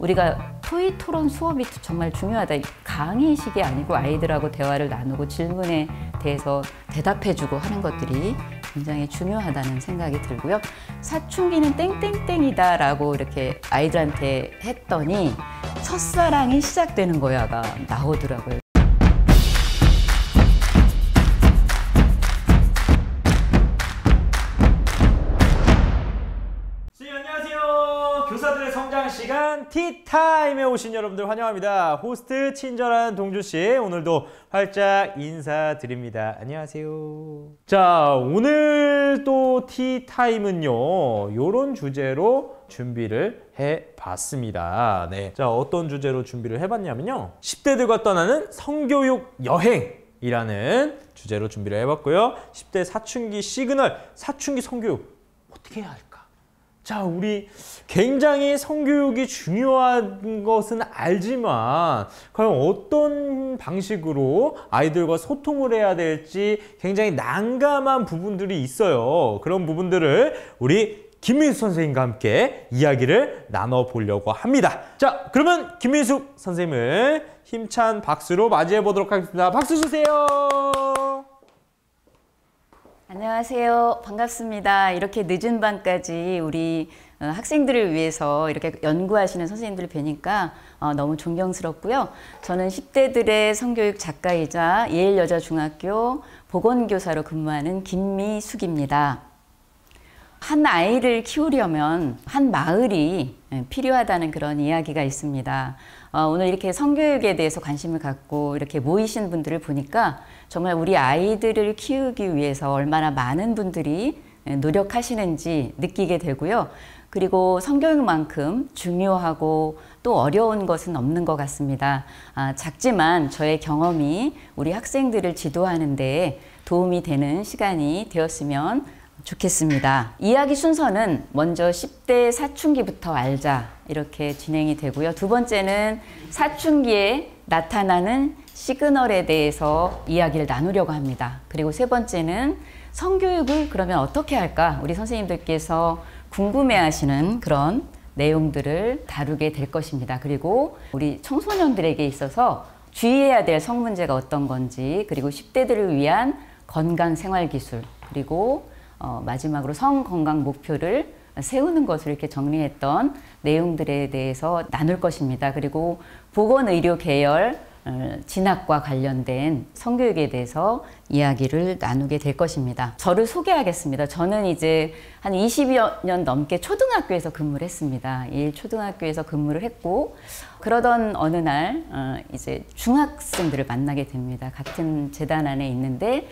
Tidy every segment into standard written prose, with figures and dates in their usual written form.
우리가 토의 토론 수업이 정말 중요하다. 강의식이 아니고 아이들하고 대화를 나누고 질문에 대해서 대답해주고 하는 것들이 굉장히 중요하다는 생각이 들고요. 사춘기는 땡땡땡이다 라고 이렇게 아이들한테 했더니 첫사랑이 시작되는 거야가 나오더라고요. 교사들의 성장 시간 티타임에 오신 여러분들 환영합니다. 호스트 친절한 동주씨, 오늘도 활짝 인사드립니다. 안녕하세요. 자, 오늘 또 티타임은요, 요런 주제로 준비를 해봤습니다. 네. 자, 어떤 주제로 준비를 해봤냐면요, 10대들과 떠나는 성교육 여행이라는 주제로 준비를 해봤고요. 10대 사춘기 시그널, 사춘기 성교육 어떻게 해야 할까? 자, 우리 굉장히 성교육이 중요한 것은 알지만 과연 어떤 방식으로 아이들과 소통을 해야 될지 굉장히 난감한 부분들이 있어요. 그런 부분들을 우리 김민숙 선생님과 함께 이야기를 나눠보려고 합니다. 자, 그러면 김민숙 선생님을 힘찬 박수로 맞이해 보도록 하겠습니다. 박수 주세요. 안녕하세요. 반갑습니다. 이렇게 늦은 밤까지 우리 학생들을 위해서 이렇게 연구하시는 선생님들을 뵈니까 너무 존경스럽고요. 저는 10대들의 성교육 작가이자 예일여자중학교 보건교사로 근무하는 김미숙입니다. 한 아이를 키우려면 한 마을이 필요하다는 그런 이야기가 있습니다. 오늘 이렇게 성교육에 대해서 관심을 갖고 이렇게 모이신 분들을 보니까 정말 우리 아이들을 키우기 위해서 얼마나 많은 분들이 노력하시는지 느끼게 되고요. 그리고 성교육만큼 중요하고 또 어려운 것은 없는 것 같습니다. 작지만 저의 경험이 우리 학생들을 지도하는 데 도움이 되는 시간이 되었으면 좋겠습니다. 이야기 순서는 먼저 10대 사춘기부터 알자 이렇게 진행이 되고요. 두 번째는 사춘기에 나타나는 시그널에 대해서 이야기를 나누려고 합니다. 그리고 세 번째는 성교육을 그러면 어떻게 할까? 우리 선생님들께서 궁금해하시는 그런 내용들을 다루게 될 것입니다. 그리고 우리 청소년들에게 있어서 주의해야 될 성문제가 어떤 건지, 그리고 10대들을 위한 건강생활기술, 그리고 마지막으로 성건강 목표를 세우는 것을 이렇게 정리했던 내용들에 대해서 나눌 것입니다. 그리고 보건의료 계열 진학과 관련된 성교육에 대해서 이야기를 나누게 될 것입니다. 저를 소개하겠습니다. 저는 이제 한 20여 년 넘게 초등학교에서 근무를 했습니다. 예일초등학교에서 근무를 했고, 그러던 어느 날 이제 중학생들을 만나게 됩니다. 같은 재단 안에 있는데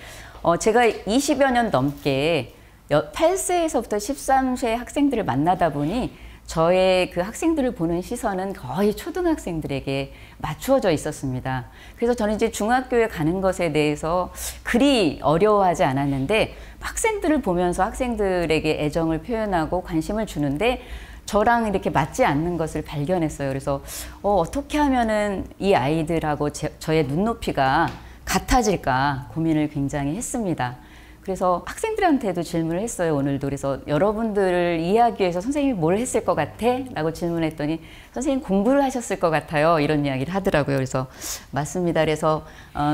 제가 20여 년 넘게 8세에서부터 13세 학생들을 만나다 보니 저의 그 학생들을 보는 시선은 거의 초등학생들에게 맞추어져 있었습니다. 그래서 저는 이제 중학교에 가는 것에 대해서 그리 어려워하지 않았는데, 학생들을 보면서 학생들에게 애정을 표현하고 관심을 주는데 저랑 이렇게 맞지 않는 것을 발견했어요. 그래서 어떻게 하면은 이 아이들하고 저의 눈높이가 같아질까 고민을 굉장히 했습니다. 그래서 학생들한테도 질문을 했어요, 오늘도. 그래서 여러분들을 이해하기 위해서 선생님이 뭘 했을 것 같아? 라고 질문했더니 선생님 공부를 하셨을 것 같아요. 이런 이야기를 하더라고요. 그래서 맞습니다. 그래서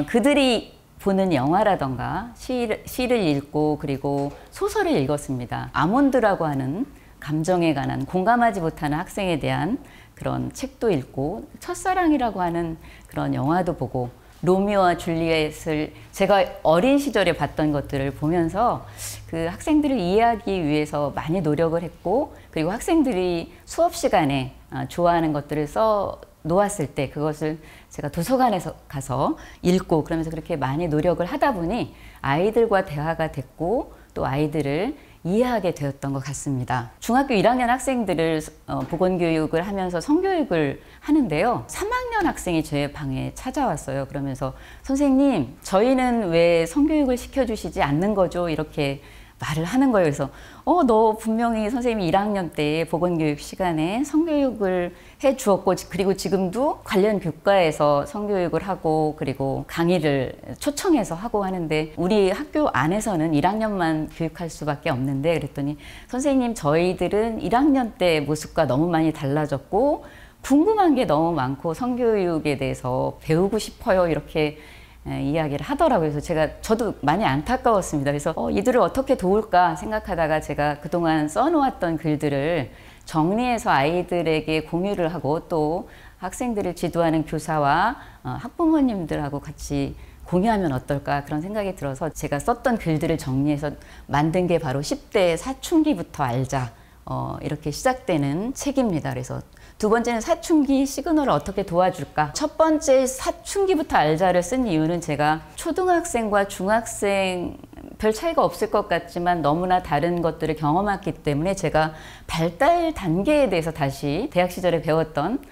그들이 보는 영화라던가 시를 읽고 그리고 소설을 읽었습니다. 아몬드라고 하는 감정에 관한, 공감하지 못하는 학생에 대한 그런 책도 읽고, 첫사랑이라고 하는 그런 영화도 보고, 로미오와 줄리엣을 제가 어린 시절에 봤던 것들을 보면서 그 학생들을 이해하기 위해서 많이 노력을 했고, 그리고 학생들이 수업 시간에 좋아하는 것들을 써 놓았을 때 그것을 제가 도서관에서 가서 읽고, 그러면서 그렇게 많이 노력을 하다 보니 아이들과 대화가 됐고 또 아이들을 이해하게 되었던 것 같습니다. 중학교 1학년 학생들을 보건교육을 하면서 성교육을 하는데요. 3학년 학생이 제 방에 찾아왔어요. 그러면서 선생님, 저희는 왜 성교육을 시켜주시지 않는 거죠? 이렇게 말을 하는 거예요. 그래서 너 분명히 선생님이 1학년 때 보건교육 시간에 성교육을 해 주었고, 그리고 지금도 관련 교과에서 성교육을 하고 그리고 강의를 초청해서 하고 하는데 우리 학교 안에서는 1학년만 교육할 수밖에 없는데, 그랬더니 선생님, 저희들은 1학년 때 모습과 너무 많이 달라졌고 궁금한 게 너무 많고 성교육에 대해서 배우고 싶어요 이렇게 이야기를 하더라고요. 그래서 저도 많이 안타까웠습니다. 그래서 이들을 어떻게 도울까 생각하다가 제가 그동안 써놓았던 글들을 정리해서 아이들에게 공유를 하고 또 학생들을 지도하는 교사와 학부모님들하고 같이 공유하면 어떨까 그런 생각이 들어서 제가 썼던 글들을 정리해서 만든 게 바로 10대 사춘기부터 알자 이렇게 시작되는 책입니다. 그래서 두 번째는 사춘기 시그널을 어떻게 도와줄까. 첫 번째 사춘기부터 알자를 쓴 이유는 제가 초등학생과 중학생 별 차이가 없을 것 같지만 너무나 다른 것들을 경험했기 때문에 제가 발달 단계에 대해서 다시 대학 시절에 배웠던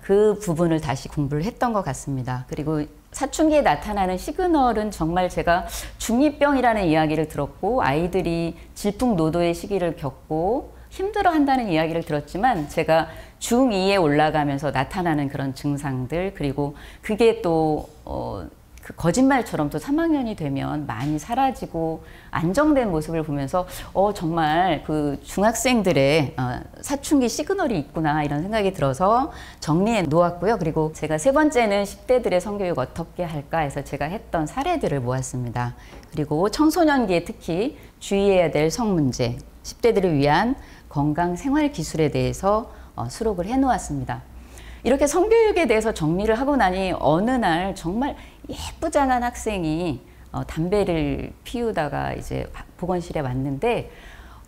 그 부분을 다시 공부를 했던 것 같습니다. 그리고 사춘기에 나타나는 시그널은 정말 제가 중2병이라는 이야기를 들었고 아이들이 질풍노도의 시기를 겪고 힘들어한다는 이야기를 들었지만 제가 중2에 올라가면서 나타나는 그런 증상들 그리고 그게 또 그 거짓말처럼 또 3학년이 되면 많이 사라지고 안정된 모습을 보면서 정말 그 중학생들의 사춘기 시그널이 있구나 이런 생각이 들어서 정리해 놓았고요. 그리고 제가 세 번째는 10대들의 성교육 어떻게 할까 해서 제가 했던 사례들을 모았습니다. 그리고 청소년기에 특히 주의해야 될 성문제, 10대들을 위한 건강 생활 기술에 대해서 수록을 해 놓았습니다. 이렇게 성교육에 대해서 정리를 하고 나니 어느 날 정말 예쁘장한 학생이 담배를 피우다가 이제 보건실에 왔는데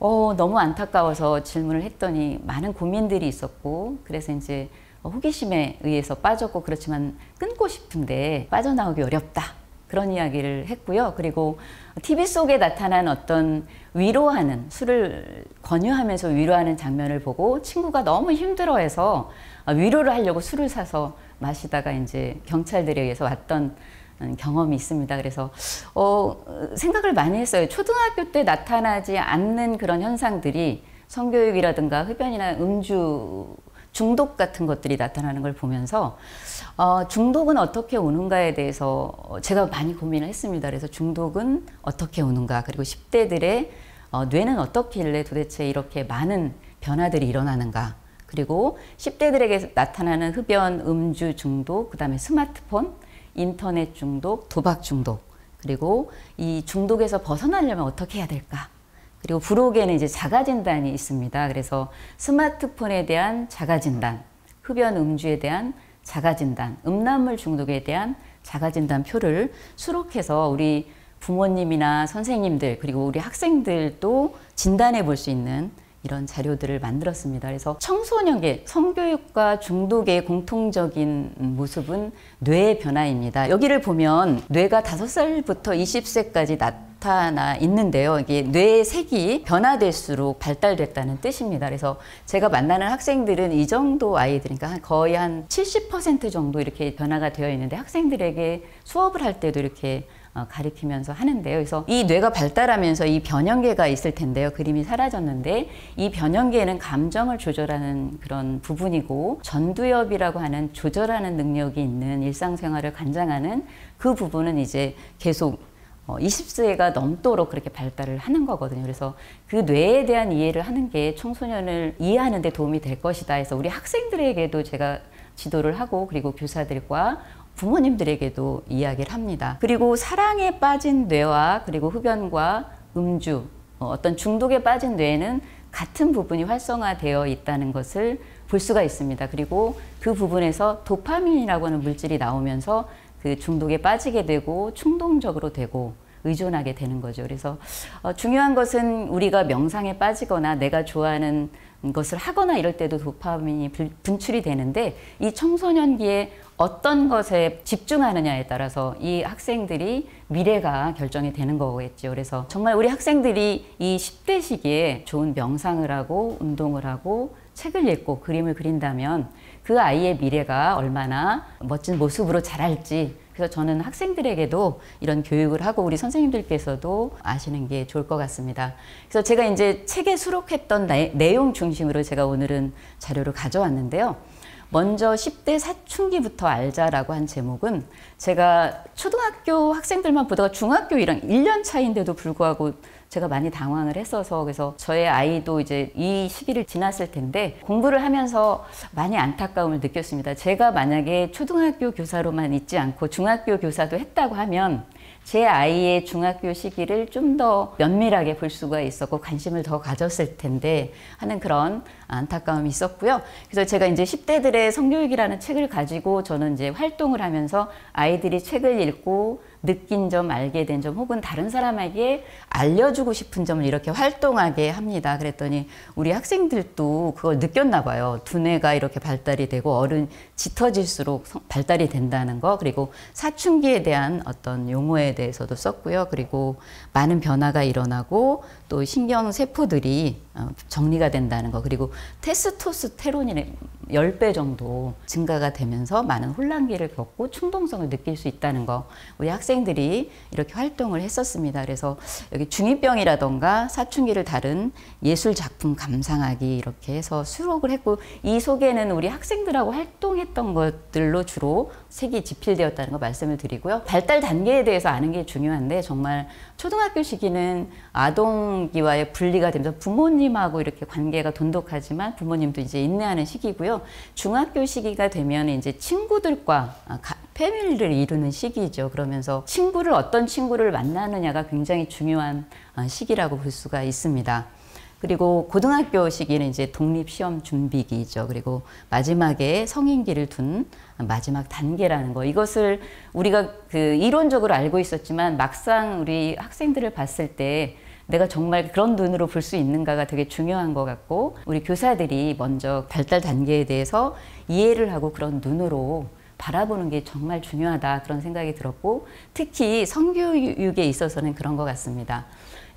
너무 안타까워서 질문을 했더니 많은 고민들이 있었고 그래서 이제 호기심에 의해서 빠졌고 그렇지만 끊고 싶은데 빠져나오기 어렵다. 그런 이야기를 했고요. 그리고 TV 속에 나타난 어떤 위로하는 술을 권유하면서 위로하는 장면을 보고 친구가 너무 힘들어해서 위로를 하려고 술을 사서 마시다가 이제 경찰들에 의해서 왔던 경험이 있습니다. 그래서 생각을 많이 했어요. 초등학교 때 나타나지 않는 그런 현상들이 성교육이라든가 흡연이나 음주 중독 같은 것들이 나타나는 걸 보면서 중독은 어떻게 오는가에 대해서 제가 많이 고민을 했습니다. 그래서 중독은 어떻게 오는가 그리고 10대들의 뇌는 어떻길래 도대체 이렇게 많은 변화들이 일어나는가 그리고 10대들에게 나타나는 흡연, 음주 중독, 그 다음에 스마트폰, 인터넷 중독, 도박 중독 그리고 이 중독에서 벗어나려면 어떻게 해야 될까 그리고 부록에는 이제 자가진단이 있습니다. 그래서 스마트폰에 대한 자가진단, 흡연, 음주에 대한 자가진단, 음란물 중독에 대한 자가진단표를 수록해서 우리 부모님이나 선생님들 그리고 우리 학생들도 진단해 볼 수 있는 이런 자료들을 만들었습니다. 그래서 청소년기 성교육과 중독의 공통적인 모습은 뇌의 변화입니다. 여기를 보면 뇌가 5살부터 20세까지 나타나 있는데요. 이게 뇌의 색이 변화될수록 발달됐다는 뜻입니다. 그래서 제가 만나는 학생들은 이 정도 아이들, 그러니까 거의 한 70% 정도 이렇게 변화가 되어 있는데 학생들에게 수업을 할 때도 이렇게 가리키면서 하는데요. 그래서 이 뇌가 발달하면서 이 변형계가 있을 텐데요. 그림이 사라졌는데 이 변형계는 감정을 조절하는 그런 부분이고 전두엽이라고 하는 조절하는 능력이 있는 일상생활을 관장하는 그 부분은 이제 계속 20세가 넘도록 그렇게 발달을 하는 거거든요. 그래서 그 뇌에 대한 이해를 하는 게 청소년을 이해하는 데 도움이 될 것이다 해서 우리 학생들에게도 제가 지도를 하고 그리고 교사들과 부모님들에게도 이야기를 합니다. 그리고 사랑에 빠진 뇌와 그리고 흡연과 음주, 어떤 중독에 빠진 뇌에는 같은 부분이 활성화되어 있다는 것을 볼 수가 있습니다. 그리고 그 부분에서 도파민이라고 하는 물질이 나오면서 그 중독에 빠지게 되고 충동적으로 되고 의존하게 되는 거죠. 그래서 중요한 것은 우리가 명상에 빠지거나 내가 좋아하는 것을 하거나 이럴 때도 도파민이 분출이 되는데 이 청소년기에 어떤 것에 집중하느냐에 따라서 이 학생들이 미래가 결정이 되는 거겠죠. 그래서 정말 우리 학생들이 이 10대 시기에 좋은 명상을 하고 운동을 하고 책을 읽고 그림을 그린다면 그 아이의 미래가 얼마나 멋진 모습으로 자랄지 그래서 저는 학생들에게도 이런 교육을 하고 우리 선생님들께서도 아시는 게 좋을 것 같습니다. 그래서 제가 이제 책에 수록했던 내용 중심으로 제가 오늘은 자료를 가져왔는데요. 먼저 10대 사춘기부터 알자라고 한 제목은 제가 초등학교 학생들만 보다가 중학교 1년 차인데도 불구하고 제가 많이 당황을 했어서 그래서 저의 아이도 이제 이 시기를 지났을 텐데 공부를 하면서 많이 안타까움을 느꼈습니다. 제가 만약에 초등학교 교사로만 있지 않고 중학교 교사도 했다고 하면 제 아이의 중학교 시기를 좀 더 면밀하게 볼 수가 있었고 관심을 더 가졌을 텐데 하는 그런 안타까움이 있었고요. 그래서 제가 이제 10대들의 성교육이라는 책을 가지고 저는 이제 활동을 하면서 아이들이 책을 읽고 느낀 점, 알게 된 점, 혹은 다른 사람에게 알려주고 싶은 점을 이렇게 활동하게 합니다. 그랬더니 우리 학생들도 그걸 느꼈나 봐요. 두뇌가 이렇게 발달이 되고 어른 짙어질수록 발달이 된다는 거, 그리고 사춘기에 대한 어떤 용어에 대해서도 썼고요. 그리고 많은 변화가 일어나고 또 신경세포들이 정리가 된다는 거, 그리고 테스토스테론이 10배 정도 증가가 되면서 많은 혼란기를 겪고 충동성을 느낄 수 있다는 거, 우리 학생들이 이렇게 활동을 했었습니다. 그래서 여기 중2병이라던가 사춘기를 다룬 예술작품 감상하기 이렇게 해서 수록을 했고, 이 속에는 우리 학생들하고 활동했던 것들로 주로 색이 집필되었다는 거 말씀을 드리고요. 발달 단계에 대해서 아는 게 중요한데, 정말 초등학교 시기는 아동기와의 분리가 되면서 부모님하고 이렇게 관계가 돈독하지만 부모님도 이제 인내하는 시기고요. 중학교 시기가 되면 이제 친구들과 패밀리를 이루는 시기죠. 그러면서 어떤 친구를 만나느냐가 굉장히 중요한 시기라고 볼 수가 있습니다. 그리고 고등학교 시기는 이제 독립시험 준비기죠. 그리고 마지막에 성인기를 둔 마지막 단계라는 거. 이것을 우리가 이론적으로 알고 있었지만 막상 우리 학생들을 봤을 때 내가 정말 그런 눈으로 볼 수 있는가가 되게 중요한 것 같고, 우리 교사들이 먼저 발달 단계에 대해서 이해를 하고 그런 눈으로 바라보는 게 정말 중요하다, 그런 생각이 들었고, 특히 성교육에 있어서는 그런 것 같습니다.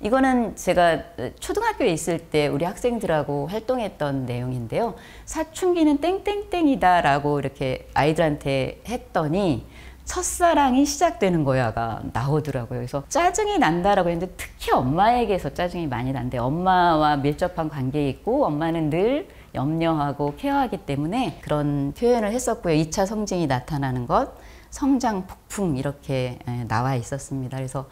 이거는 제가 초등학교에 있을 때 우리 학생들하고 활동했던 내용인데요. 사춘기는 땡땡땡이다 라고 이렇게 아이들한테 했더니 첫사랑이 시작되는 거야가 나오더라고요. 그래서 짜증이 난다라고 했는데 특히 엄마에게서 짜증이 많이 난대. 엄마와 밀접한 관계에 있고 엄마는 늘 염려하고 케어하기 때문에 그런 표현을 했었고요. 2차 성징이 나타나는 것, 성장 폭풍 이렇게 나와 있었습니다. 그래서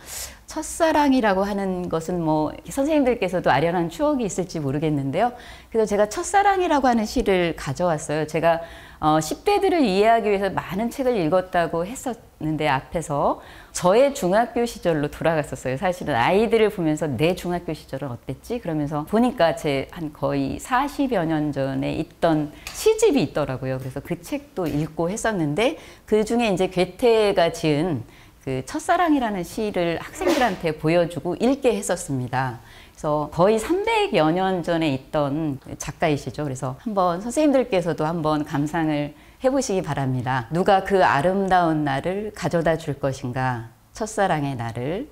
첫사랑이라고 하는 것은 뭐 선생님들께서도 아련한 추억이 있을지 모르겠는데요. 그래서 제가 첫사랑이라고 하는 시를 가져왔어요. 제가 10대들을 이해하기 위해서 많은 책을 읽었다고 했었는데 앞에서 저의 중학교 시절로 돌아갔었어요. 사실은 아이들을 보면서 내 중학교 시절은 어땠지? 그러면서 보니까 제 한 거의 40여 년 전에 있던 시집이 있더라고요. 그래서 그 책도 읽고 했었는데 그 중에 이제 괴테가 지은 그 첫사랑이라는 시를 학생들한테 보여주고 읽게 했었습니다. 그래서 거의 300여 년 전에 있던 작가이시죠. 그래서 한번 선생님들께서도 한번 감상을 해보시기 바랍니다. 누가 그 아름다운 나를 가져다 줄 것인가? 첫사랑의 나를.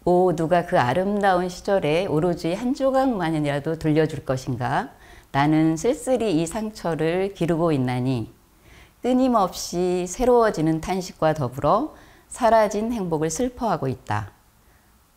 오, 누가 그 아름다운 시절에 오로지 한 조각만이라도 돌려줄 것인가? 나는 쓸쓸히 이 상처를 기르고 있나니 끊임없이 새로워지는 탄식과 더불어 사라진 행복을 슬퍼하고 있다.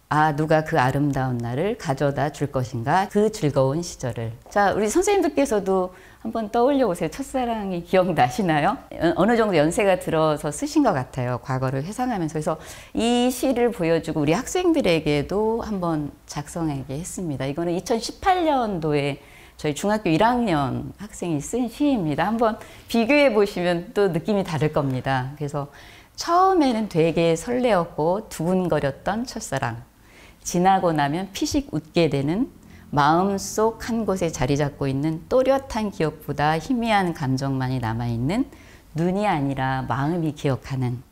아, 누가 그 아름다운 날을 가져다 줄 것인가? 그 즐거운 시절을. 자, 우리 선생님들께서도 한번 떠올려 보세요. 첫사랑이 기억나시나요? 어느 정도 연세가 들어서 쓰신 것 같아요. 과거를 회상하면서. 그래서 이 시를 보여주고 우리 학생들에게도 한번 작성하게 했습니다. 이거는 2018년도에 저희 중학교 1학년 학생이 쓴 시입니다. 한번 비교해 보시면 또 느낌이 다를 겁니다. 그래서 처음에는 되게 설레었고 두근거렸던 첫사랑. 지나고 나면 피식 웃게 되는 마음속 한 곳에 자리 잡고 있는 또렷한 기억보다 희미한 감정만이 남아있는 눈이 아니라 마음이 기억하는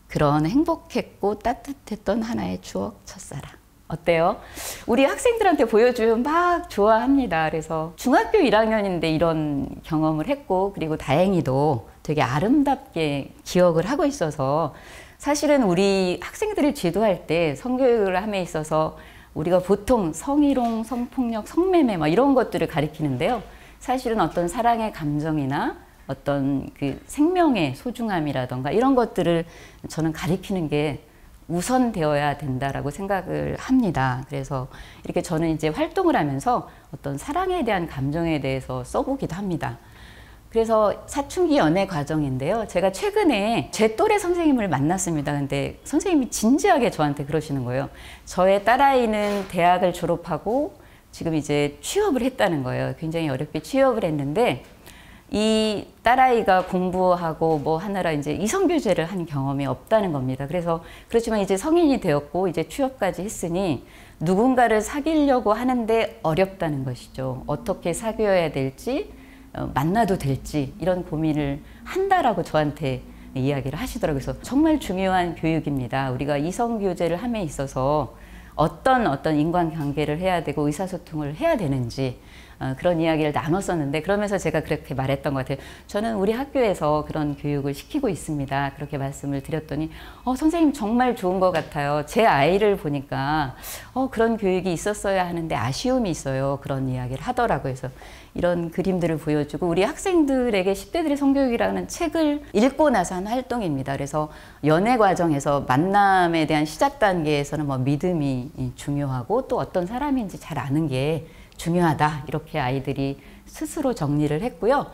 그런 행복했고 따뜻했던 하나의 추억 첫사랑. 어때요? 우리 학생들한테 보여주면 막 좋아합니다. 그래서 중학교 1학년인데 이런 경험을 했고, 그리고 다행히도 되게 아름답게 기억을 하고 있어서, 사실은 우리 학생들을 지도할 때 성교육을 함에 있어서 우리가 보통 성희롱, 성폭력, 성매매 막 이런 것들을 가리키는데요. 사실은 어떤 사랑의 감정이나 어떤 그 생명의 소중함이라던가 이런 것들을 저는 가리키는 게 우선되어야 된다라고 생각을 합니다. 그래서 이렇게 저는 이제 활동을 하면서 어떤 사랑에 대한 감정에 대해서 써보기도 합니다. 그래서 사춘기 연애 과정인데요. 제가 최근에 제 또래 선생님을 만났습니다. 근데 선생님이 진지하게 저한테 그러시는 거예요. 저의 딸아이는 대학을 졸업하고 지금 이제 취업을 했다는 거예요. 굉장히 어렵게 취업을 했는데 이 딸아이가 공부하고 뭐 하느라 이제 이성교제를 한 경험이 없다는 겁니다. 그래서 그렇지만 이제 성인이 되었고 이제 취업까지 했으니 누군가를 사귀려고 하는데 어렵다는 것이죠. 어떻게 사귀어야 될지 만나도 될지 이런 고민을 한다라고 저한테 이야기를 하시더라고요. 그래서 정말 중요한 교육입니다. 우리가 이성교제를 함에 있어서 어떤 인간관계를 해야 되고 의사소통을 해야 되는지 그런 이야기를 나눴었는데 그러면서 제가 그렇게 말했던 것 같아요. 저는 우리 학교에서 그런 교육을 시키고 있습니다. 그렇게 말씀을 드렸더니 선생님 정말 좋은 것 같아요. 제 아이를 보니까 그런 교육이 있었어야 하는데 아쉬움이 있어요. 그런 이야기를 하더라고요. 그래서 이런 그림들을 보여주고 우리 학생들에게 10대들의 성교육이라는 책을 읽고 나서 한 활동입니다. 그래서 연애 과정에서 만남에 대한 시작 단계에서는 뭐 믿음이 중요하고 또 어떤 사람인지 잘 아는 게 중요하다. 이렇게 아이들이 스스로 정리를 했고요.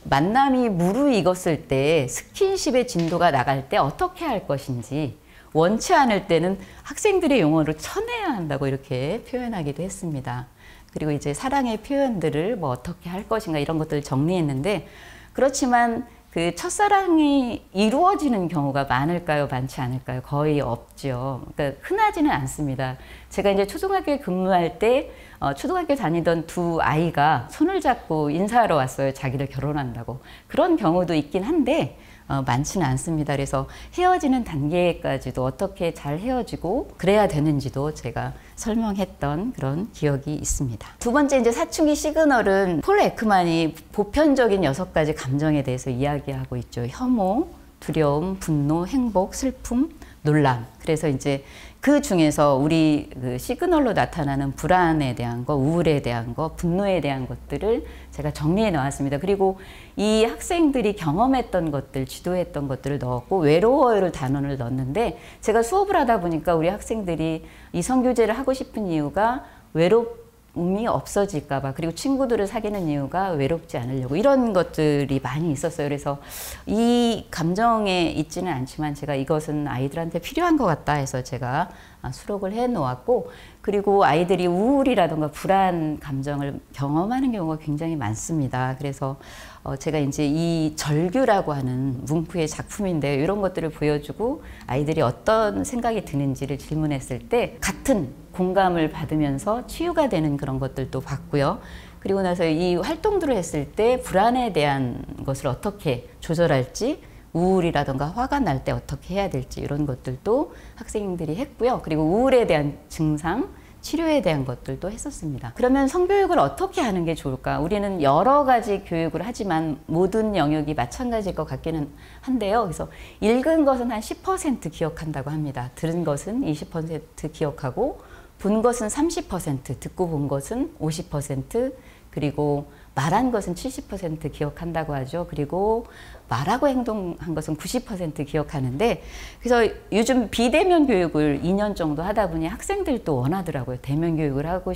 만남이 무르익었을 때 스킨십의 진도가 나갈 때 어떻게 할 것인지 원치 않을 때는 학생들의 용어로 쳐내야 한다고 이렇게 표현하기도 했습니다. 그리고 이제 사랑의 표현들을 뭐 어떻게 할 것인가 이런 것들을 정리했는데 그렇지만 그 첫사랑이 이루어지는 경우가 많을까요? 많지 않을까요? 거의 없죠. 그러니까 흔하지는 않습니다. 제가 이제 초등학교에 근무할 때 초등학교 다니던 두 아이가 손을 잡고 인사하러 왔어요. 자기들 결혼한다고. 그런 경우도 있긴 한데 많지는 않습니다. 그래서 헤어지는 단계까지도 어떻게 잘 헤어지고 그래야 되는지도 제가 설명했던 그런 기억이 있습니다. 두 번째 이제 사춘기 시그널은 폴 에크만이 보편적인 6가지 감정에 대해서 이야기하고 있죠. 혐오, 두려움, 분노, 행복, 슬픔, 놀람. 그래서 이제 그 중에서 우리 그 시그널로 나타나는 불안에 대한 거, 우울에 대한 거, 분노에 대한 것들을 제가 정리해 나왔습니다. 그리고 이 학생들이 경험했던 것들, 지도했던 것들을 넣었고 외로워요를 단원을 넣었는데 제가 수업을 하다 보니까 우리 학생들이 이성교제를 하고 싶은 이유가 외로움이 없어질까 봐 그리고 친구들을 사귀는 이유가 외롭지 않으려고 이런 것들이 많이 있었어요. 그래서 이 감정에 있지는 않지만 제가 이것은 아이들한테 필요한 것 같다 해서 제가 수록을 해 놓았고 그리고 아이들이 우울이라든가 불안 감정을 경험하는 경우가 굉장히 많습니다. 그래서 제가 이제 이 절규라고 하는 문프의 작품인데요. 이런 것들을 보여주고 아이들이 어떤 생각이 드는지를 질문했을 때 같은 공감을 받으면서 치유가 되는 그런 것들도 봤고요. 그리고 나서 이 활동들을 했을 때 불안에 대한 것을 어떻게 조절할지 우울이라든가 화가 날 때 어떻게 해야 될지 이런 것들도 학생들이 했고요. 그리고 우울에 대한 증상, 치료에 대한 것들도 했었습니다. 그러면 성교육을 어떻게 하는 게 좋을까? 우리는 여러 가지 교육을 하지만 모든 영역이 마찬가지일 것 같기는 한데요. 그래서 읽은 것은 한 10% 기억한다고 합니다. 들은 것은 20% 기억하고 본 것은 30%, 듣고 본 것은 50%, 그리고 말한 것은 70% 기억한다고 하죠. 그리고 말하고 행동한 것은 90% 기억하는데 그래서 요즘 비대면 교육을 2년 정도 하다 보니 학생들도 원하더라고요. 대면 교육을 하고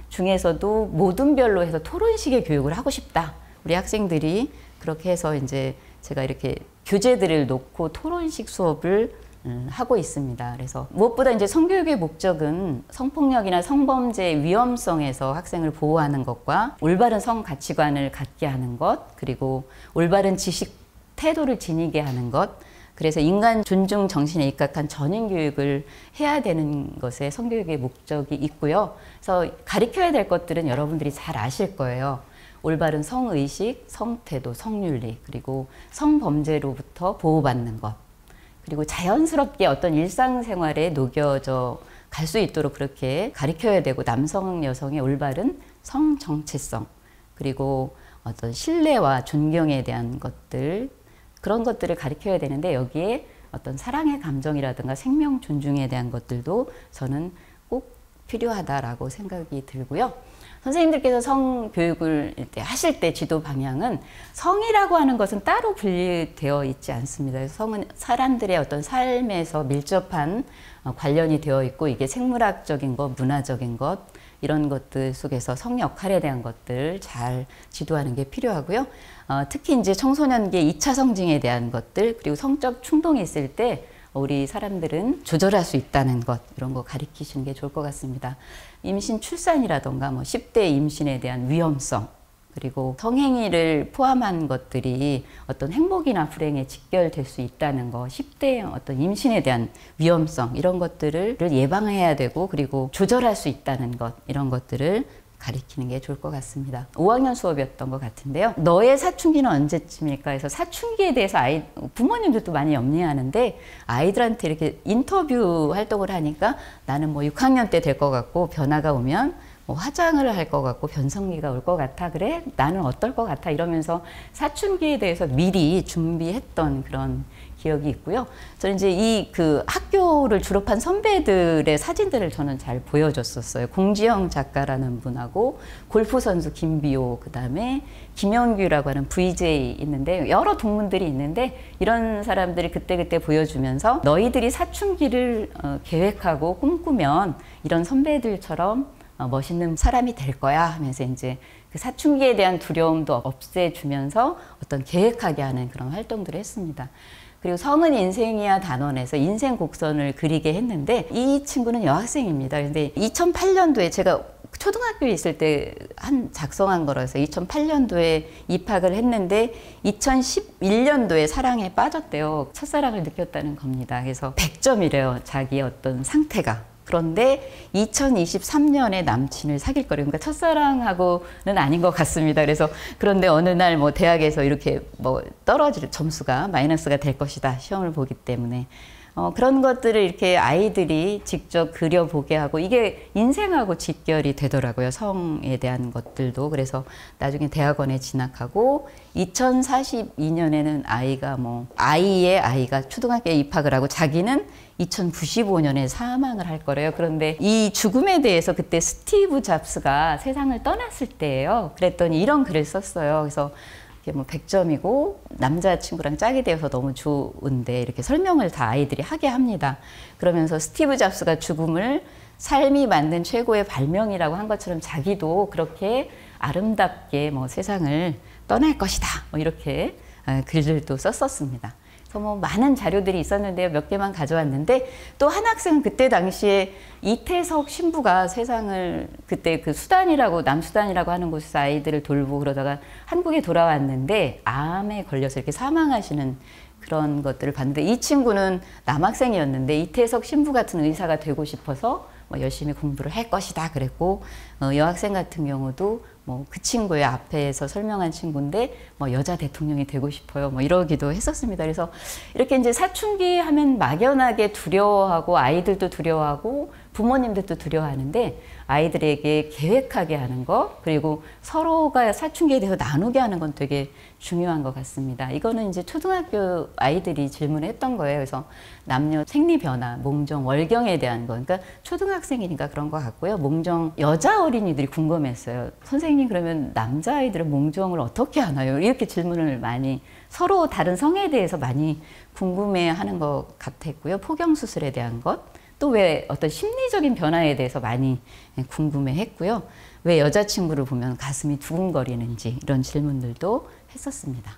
중에서도 모든별로 해서 토론식의 교육을 하고 싶다. 우리 학생들이 그렇게 해서 이제 제가 이렇게 교재들을 놓고 토론식 수업을 하고 있습니다. 그래서 무엇보다 이제 성교육의 목적은 성폭력이나 성범죄의 위험성에서 학생을 보호하는 것과 올바른 성 가치관을 갖게 하는 것, 그리고 올바른 지식 태도를 지니게 하는 것, 그래서 인간 존중 정신에 입각한 전인 교육을 해야 되는 것에 성교육의 목적이 있고요. 그래서 가르쳐야 될 것들은 여러분들이 잘 아실 거예요. 올바른 성의식, 성태도, 성윤리, 그리고 성범죄로부터 보호받는 것, 그리고 자연스럽게 어떤 일상생활에 녹여져 갈 수 있도록 그렇게 가르쳐야 되고 남성, 여성의 올바른 성 정체성, 그리고 어떤 신뢰와 존경에 대한 것들, 그런 것들을 가르쳐야 되는데 여기에 어떤 사랑의 감정이라든가 생명 존중에 대한 것들도 저는 꼭 필요하다라고 생각이 들고요. 선생님들께서 성교육을 하실 때 지도 방향은 성이라고 하는 것은 따로 분리되어 있지 않습니다. 성은 사람들의 어떤 삶에서 밀접한 관련이 되어 있고 이게 생물학적인 것, 문화적인 것, 이런 것들 속에서 성 역할에 대한 것들 잘 지도하는 게 필요하고요. 특히 이제 청소년기의 2차 성징에 대한 것들, 그리고 성적 충동이 있을 때 우리 사람들은 조절할 수 있다는 것, 이런 거 가르치시는 게 좋을 것 같습니다. 임신 출산이라던가 10대 임신에 대한 위험성, 그리고 성행위를 포함한 것들이 어떤 행복이나 불행에 직결될 수 있다는 거, 10대 어떤 임신에 대한 위험성, 이런 것들을 예방해야 되고, 그리고 조절할 수 있다는 것, 이런 것들을 가리키는 게 좋을 것 같습니다. 5학년 수업이었던 것 같은데요. 너의 사춘기는 언제쯤일까 해서 사춘기에 대해서 부모님들도 많이 염려하는데, 아이들한테 이렇게 인터뷰 활동을 하니까 나는 6학년 때 될 것 같고, 변화가 오면 화장을 할 것 같고, 변성기가 올 것 같아. 그래? 나는 어떨 것 같아? 이러면서 사춘기에 대해서 미리 준비했던 그런 기억이 있고요. 저는 이제 학교를 졸업한 선배들의 사진들을 저는 잘 보여줬었어요. 공지영 작가라는 분하고 골프 선수 김비호, 그 다음에 김영규라고 하는 VJ 있는데, 여러 동문들이 있는데, 이런 사람들이 그때그때 보여주면서 너희들이 사춘기를 계획하고 꿈꾸면 이런 선배들처럼 멋있는 사람이 될 거야 하면서 이제 그 사춘기에 대한 두려움도 없애주면서 어떤 계획하게 하는 그런 활동들을 했습니다. 그리고 성은 인생이야 단원에서 인생 곡선을 그리게 했는데, 이 친구는 여학생입니다. 근데 2008년도에 제가 초등학교에 있을 때 작성한 거라서 2008년도에 입학을 했는데 2011년도에 사랑에 빠졌대요. 첫사랑을 느꼈다는 겁니다. 그래서 100점이래요. 자기의 어떤 상태가. 그런데 2023년에 남친을 사귈 거래요. 그러니까 첫사랑하고는 아닌 것 같습니다. 그런데 어느 날 대학에서 이렇게 떨어질 점수가 마이너스가 될 것이다. 시험을 보기 때문에. 그런 것들을 이렇게 아이들이 직접 그려보게 하고, 이게 인생하고 직결이 되더라고요. 성에 대한 것들도. 그래서 나중에 대학원에 진학하고 2042년에는 아이의 아이가 초등학교에 입학을 하고, 자기는 2095년에 사망을 할 거래요. 그런데 이 죽음에 대해서 그때 스티브 잡스가 세상을 떠났을 때예요. 그랬더니 이런 글을 썼어요. 그래서 이게 100점이고 남자친구랑 짝이 되어서 너무 좋은데, 이렇게 설명을 다 아이들이 하게 합니다. 그러면서 스티브 잡스가 죽음을 삶이 만든 최고의 발명이라고 한 것처럼 자기도 그렇게 아름답게 세상을 떠날 것이다. 이렇게 글들도 썼었습니다. 그래서 많은 자료들이 있었는데요. 몇 개만 가져왔는데, 또 한 학생은 그때 당시에 이태석 신부가 세상을, 그때 남수단이라고 하는 곳에서 아이들을 돌보고 그러다가 한국에 돌아왔는데 암에 걸려서 이렇게 사망하시는 그런 것들을 봤는데, 이 친구는 남학생이었는데 이태석 신부 같은 의사가 되고 싶어서 열심히 공부를 할 것이다 그랬고, 여학생 같은 경우도 그 친구의 앞에서 설명한 친구인데 여자 대통령이 되고 싶어요 이러기도 했었습니다. 그래서 이렇게 이제 사춘기 하면 막연하게 두려워하고, 아이들도 두려워하고 부모님들도 두려워하는데, 아이들에게 계획하게 하는 것, 그리고 서로가 사춘기에 대해서 나누게 하는 건 되게 중요한 것 같습니다. 이거는 이제 초등학교 아이들이 질문을 했던 거예요. 그래서 남녀 생리 변화, 몽정, 월경에 대한 거. 그러니까 초등학생이니까 그런 것 같고요. 몽정, 여자 어린이들이 궁금했어요. 선생님, 그러면 남자아이들은 몽정을 어떻게 하나요? 이렇게 질문을 많이, 서로 다른 성에 대해서 많이 궁금해 하는 것 같았고요. 포경수술에 대한 것. 또 왜 어떤 심리적인 변화에 대해서 많이 궁금해 했고요. 왜 여자친구를 보면 가슴이 두근거리는지, 이런 질문들도 했었습니다.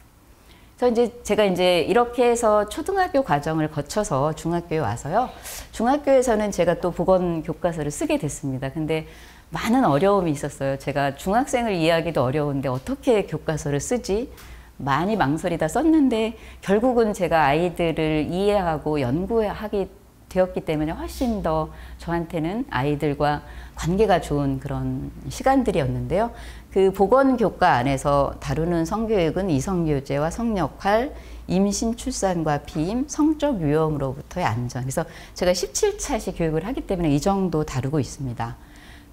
그래서 제가 이렇게 해서 초등학교 과정을 거쳐서 중학교에 와서요. 중학교에서는 제가 또 보건 교과서를 쓰게 됐습니다. 근데 많은 어려움이 있었어요. 제가 중학생을 이해하기도 어려운데 어떻게 교과서를 쓰지? 많이 망설이다 썼는데, 결국은 제가 아이들을 이해하고 연구하기 되었기 때문에 훨씬 더 저한테는 아이들과 관계가 좋은 그런 시간들이었는데요. 그 보건교과 안에서 다루는 성교육은 이성교제와 성역할, 임신, 출산과 비임, 성적 위험으로부터의 안전. 그래서 제가 17차시 교육을 하기 때문에 이 정도 다루고 있습니다.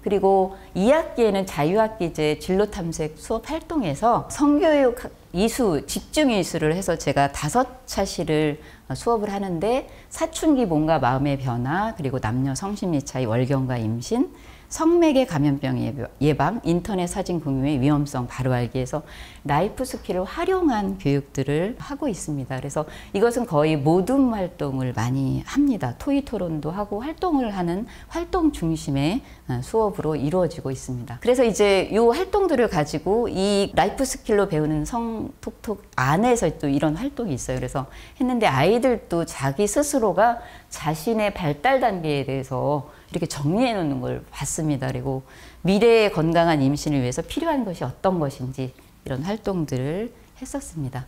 그리고 2학기에는 자유학기제 진로탐색 수업 활동에서 성교육 이수, 집중 이수를 해서 제가 5차시를 수업을 하는데, 사춘기 몸과 마음의 변화, 그리고 남녀 성심리 차이, 월경과 임신, 성매개 감염병 예방, 인터넷 사진 공유의 위험성 바로 알기 위해서 라이프 스킬을 활용한 교육들을 하고 있습니다. 그래서 이것은 거의 모둠 활동을 많이 합니다. 토의 토론도 하고 활동을 하는 활동 중심의 수업으로 이루어지고 있습니다. 그래서 이제 이 활동들을 가지고 이 라이프 스킬로 배우는 성톡톡 안에서 또 이런 활동이 있어요. 그래서 했는데 아이들도 자기 스스로가 자신의 발달 단계에 대해서 이렇게 정리해 놓는 걸 봤습니다. 그리고 미래의 건강한 임신을 위해서 필요한 것이 어떤 것인지 이런 활동들을 했었습니다.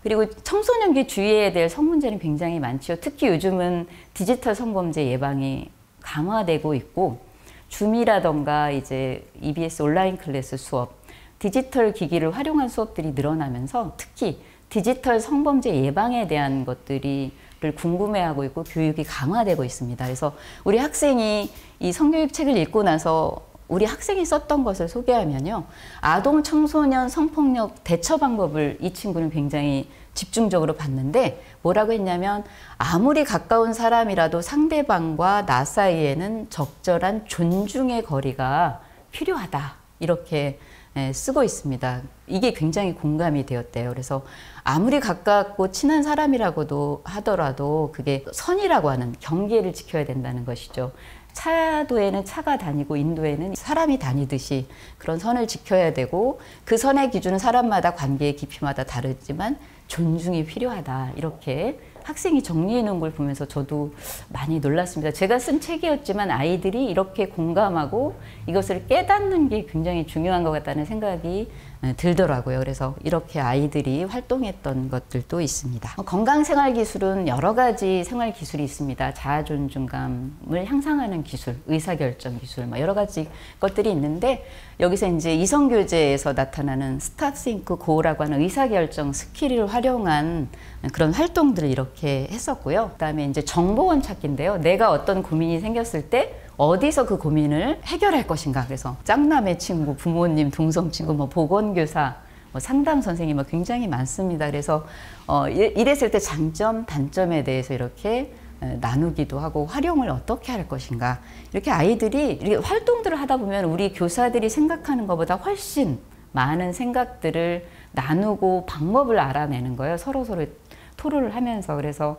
그리고 청소년기 주의해야 될 성문제는 굉장히 많죠. 특히 요즘은 디지털 성범죄 예방이 강화되고 있고 줌이라던가 이제 EBS 온라인 클래스 수업, 디지털 기기를 활용한 수업들이 늘어나면서 특히 디지털 성범죄 예방에 대한 것들이 궁금해하고 있고 교육이 강화되고 있습니다. 그래서 우리 학생이 이 성교육 책을 읽고 나서 우리 학생이 썼던 것을 소개하면요. 아동 청소년 성폭력 대처 방법을 이 친구는 굉장히 집중적으로 봤는데 뭐라고 했냐면 아무리 가까운 사람이라도 상대방과 나 사이에는 적절한 존중의 거리가 필요하다. 이렇게 쓰고 있습니다. 이게 굉장히 공감이 되었대요. 그래서 아무리 가깝고 친한 사람이라고도 하더라도 그게 선이라고 하는 경계를 지켜야 된다는 것이죠. 차도에는 차가 다니고 인도에는 사람이 다니듯이 그런 선을 지켜야 되고 그 선의 기준은 사람마다 관계의 깊이마다 다르지만 존중이 필요하다. 이렇게 학생이 정리해 놓은 걸 보면서 저도 많이 놀랐습니다. 제가 쓴 책이었지만 아이들이 이렇게 공감하고 이것을 깨닫는 게 굉장히 중요한 것 같다는 생각이 들더라고요. 그래서 이렇게 아이들이 활동했던 것들도 있습니다. 건강생활기술은 여러 가지 생활기술이 있습니다. 자아존중감을 향상하는 기술, 의사결정 기술, 여러 가지 것들이 있는데 여기서 이제 이성교재에서 나타나는 스탑싱크 고라고 하는 의사결정 스킬을 활용한 그런 활동들을 이렇게 했었고요. 그다음에 이제 정보원 찾기인데요. 내가 어떤 고민이 생겼을 때 어디서 그 고민을 해결할 것인가. 그래서 짝남의 친구, 부모님, 동성 친구, 보건교사, 상담 선생님 굉장히 많습니다. 그래서 이랬을 때 장점, 단점에 대해서 이렇게 나누기도 하고 활용을 어떻게 할 것인가. 이렇게 아이들이 이렇게 활동들을 하다 보면 우리 교사들이 생각하는 것보다 훨씬 많은 생각들을 나누고 방법을 알아내는 거예요. 서로서로 토론을 하면서. 그래서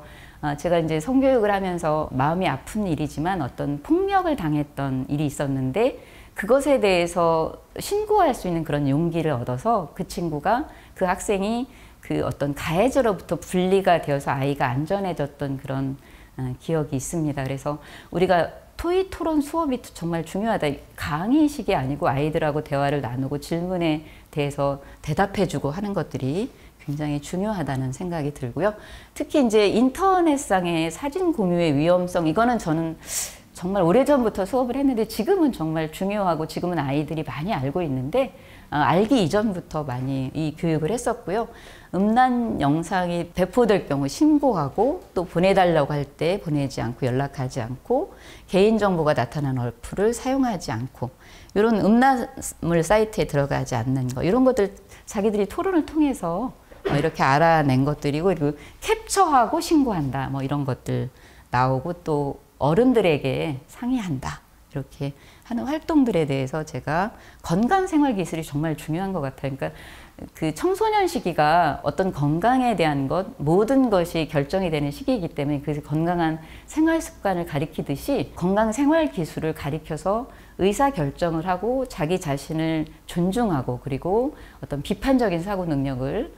제가 이제 성교육을 하면서 마음이 아픈 일이지만 어떤 폭력을 당했던 일이 있었는데 그것에 대해서 신고할 수 있는 그런 용기를 얻어서 그 친구가 그 학생이 그 어떤 가해자로부터 분리가 되어서 아이가 안전해졌던 그런 기억이 있습니다. 그래서 우리가 토의 토론 수업이 정말 중요하다. 강의식이 아니고 아이들하고 대화를 나누고 질문에 대해서 대답해주고 하는 것들이 굉장히 중요하다는 생각이 들고요. 특히 이제 인터넷상의 사진 공유의 위험성, 이거는 저는 정말 오래전부터 수업을 했는데 지금은 정말 중요하고 지금은 아이들이 많이 알고 있는데 알기 이전부터 많이 이 교육을 했었고요. 음란 영상이 배포될 경우 신고하고 또 보내달라고 할 때 보내지 않고 연락하지 않고 개인정보가 나타난 어플을 사용하지 않고 이런 음란물 사이트에 들어가지 않는 거 이런 것들 자기들이 토론을 통해서 이렇게 알아낸 것들이고 그리고 캡처하고 신고한다 이런 것들 나오고 또 어른들에게 상의한다 이렇게 하는 활동들에 대해서 제가 건강생활기술이 정말 중요한 것 같아요. 그러니까 그 청소년 시기가 어떤 건강에 대한 것 모든 것이 결정이 되는 시기이기 때문에 그 건강한 생활습관을 가리키듯이 건강생활기술을 가리켜서 의사결정을 하고 자기 자신을 존중하고 그리고 어떤 비판적인 사고 능력을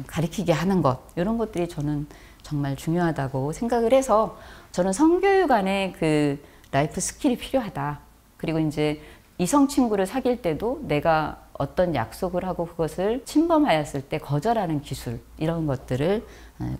가리키게 하는 것 이런 것들이 저는 정말 중요하다고 생각을 해서 저는 성교육 안에 그 라이프 스킬이 필요하다. 그리고 이제 이성 친구를 사귈 때도 내가 어떤 약속을 하고 그것을 침범하였을 때 거절하는 기술 이런 것들을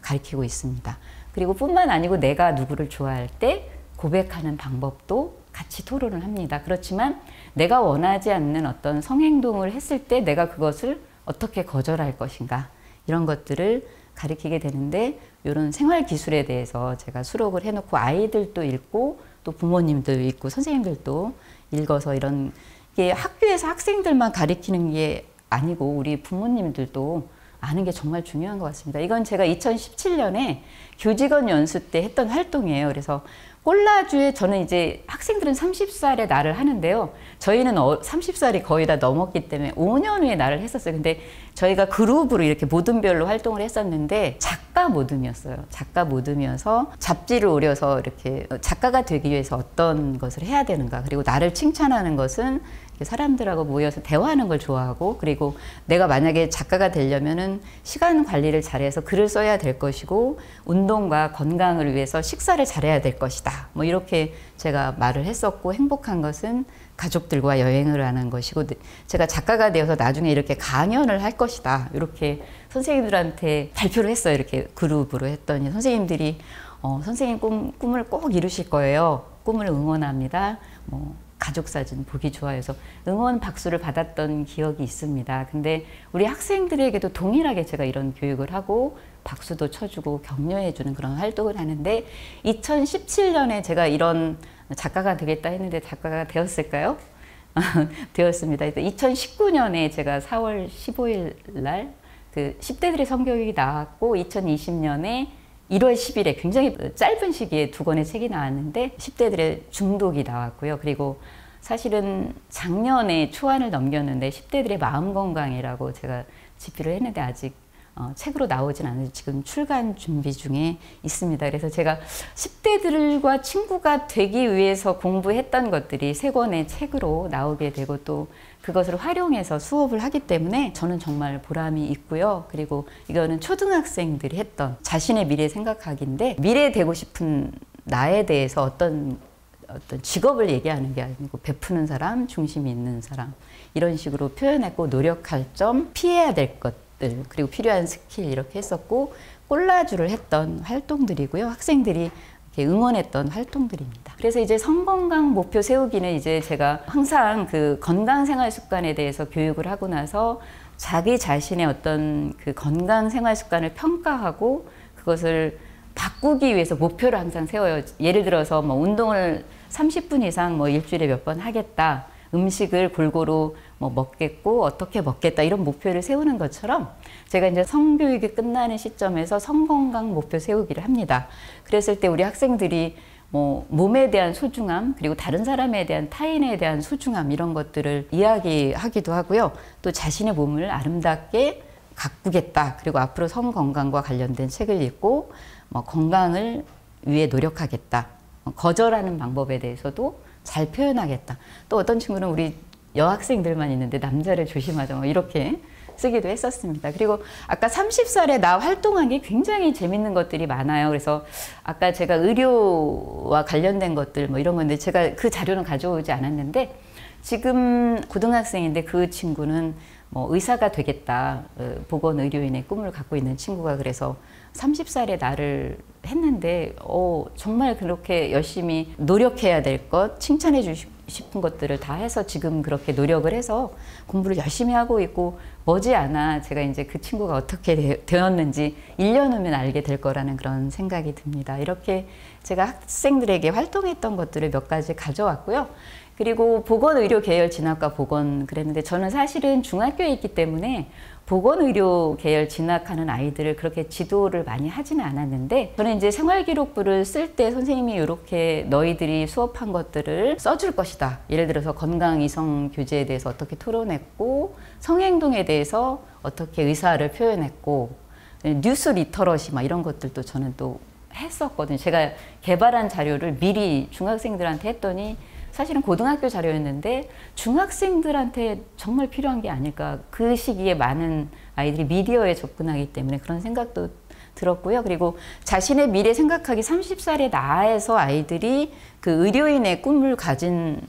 가리키고 있습니다. 그리고 뿐만 아니고 내가 누구를 좋아할 때 고백하는 방법도 같이 토론을 합니다. 그렇지만 내가 원하지 않는 어떤 성행동을 했을 때 내가 그것을 어떻게 거절할 것인가 이런 것들을 가리키게 되는데 이런 생활 기술에 대해서 제가 수록을 해놓고 아이들도 읽고 또 부모님도 읽고 선생님들도 읽어서 이런 게 학교에서 학생들만 가리키는 게 아니고 우리 부모님들도 아는 게 정말 중요한 것 같습니다. 이건 제가 2017년에 교직원 연수 때 했던 활동이에요. 그래서 꼴라주에 저는 이제 학생들은 30살에 날을 하는데요. 저희는 30살이 거의 다 넘었기 때문에 5년 후에 날을 했었어요. 근데 저희가 그룹으로 이렇게 모듬별로 활동을 했었는데 작가 모듬이었어요. 작가 모듬이어서 잡지를 오려서 이렇게 작가가 되기 위해서 어떤 것을 해야 되는가. 그리고 나를 칭찬하는 것은 사람들하고 모여서 대화하는 걸 좋아하고, 그리고 내가 만약에 작가가 되려면은 시간 관리를 잘해서 글을 써야 될 것이고, 운동과 건강을 위해서 식사를 잘해야 될 것이다. 뭐 이렇게 제가 말을 했었고, 행복한 것은 가족들과 여행을 하는 것이고, 제가 작가가 되어서 나중에 이렇게 강연을 할 것이다. 이렇게 선생님들한테 발표를 했어요. 이렇게 그룹으로 했더니 선생님들이 선생님 꿈을 꼭 이루실 거예요. 꿈을 응원합니다. 뭐 가족 사진 보기 좋아해서 응원 박수를 받았던 기억이 있습니다. 근데 우리 학생들에게도 동일하게 제가 이런 교육을 하고 박수도 쳐주고 격려해주는 그런 활동을 하는데, 2017년에 제가 이런 작가가 되겠다 했는데 작가가 되었을까요? 되었습니다. 2019년에 제가 4월 15일 날 그 10대들의 성교육이 나왔고, 2020년에 1월 10일에 굉장히 짧은 시기에 2권의 책이 나왔는데 10대들의 중독이 나왔고요. 그리고 사실은 작년에 초안을 넘겼는데 10대들의 마음건강이라고 제가 집필을 했는데 아직 책으로 나오진 않아서 지금 출간 준비 중에 있습니다. 그래서 제가 10대들과 친구가 되기 위해서 공부했던 것들이 3권의 책으로 나오게 되고, 또 그것을 활용해서 수업을 하기 때문에 저는 정말 보람이 있고요. 그리고 이거는 초등학생들이 했던 자신의 미래 생각하기인데, 미래 되고 싶은 나에 대해서 어떤 직업을 얘기하는 게 아니고 베푸는 사람, 중심이 있는 사람, 이런 식으로 표현했고, 노력할 점, 피해야 될 것들, 그리고 필요한 스킬 이렇게 했었고, 꼴라주를 했던 활동들이고요. 학생들이 이렇게 응원했던 활동들입니다. 그래서 이제 성건강 목표 세우기는 이제 제가 항상 그 건강 생활 습관에 대해서 교육을 하고 나서 자기 자신의 어떤 그 건강 생활 습관을 평가하고 그것을 바꾸기 위해서 목표를 항상 세워요. 예를 들어서 뭐 운동을 30분 이상 뭐 일주일에 몇 번 하겠다. 음식을 골고루 뭐 먹겠고 어떻게 먹겠다, 이런 목표를 세우는 것처럼 제가 이제 성교육이 끝나는 시점에서 성건강 목표 세우기를 합니다. 그랬을 때 우리 학생들이 뭐 몸에 대한 소중함, 그리고 다른 사람에 대한, 타인에 대한 소중함, 이런 것들을 이야기하기도 하고요. 또 자신의 몸을 아름답게 가꾸겠다. 그리고 앞으로 성건강과 관련된 책을 읽고 뭐 건강을 위해 노력하겠다. 거절하는 방법에 대해서도 잘 표현하겠다. 또 어떤 친구는 우리 여학생들만 있는데 남자를 조심하자, 뭐 이렇게 쓰기도 했었습니다. 그리고 아까 30살에 나 활동한 게 굉장히 재밌는 것들이 많아요. 그래서 아까 제가 의료와 관련된 것들 뭐 이런 건데 제가 그 자료는 가져오지 않았는데, 지금 고등학생인데 그 친구는 뭐 의사가 되겠다, 보건의료인의 꿈을 갖고 있는 친구가, 그래서 30살에 나를 했는데 정말 그렇게 열심히 노력해야 될 것, 칭찬해 주시고 싶은 것들을 다 해서 지금 그렇게 노력을 해서 공부를 열심히 하고 있고, 머지않아 제가 이제 그 친구가 어떻게 되었는지 1년 후면 알게 될 거라는 그런 생각이 듭니다. 이렇게 제가 학생들에게 활동했던 것들을 몇 가지 가져왔고요. 그리고 보건의료 계열 진학과 보건 그랬는데, 저는 사실은 중학교에 있기 때문에 보건의료 계열 진학하는 아이들을 그렇게 지도를 많이 하지는 않았는데, 저는 이제 생활기록부를 쓸 때 선생님이 이렇게 너희들이 수업한 것들을 써줄 것이다. 예를 들어서 건강 이성 교제에 대해서 어떻게 토론했고, 성행동에 대해서 어떻게 의사를 표현했고, 뉴스 리터러시 막 이런 것들도 저는 또 했었거든요. 제가 개발한 자료를 미리 중학생들한테 했더니 사실은 고등학교 자료였는데 중학생들한테 정말 필요한 게 아닐까. 그 시기에 많은 아이들이 미디어에 접근하기 때문에 그런 생각도 들었고요. 그리고 자신의 미래 생각하기 30살의 나에서 아이들이 그 의료인의 꿈을 가진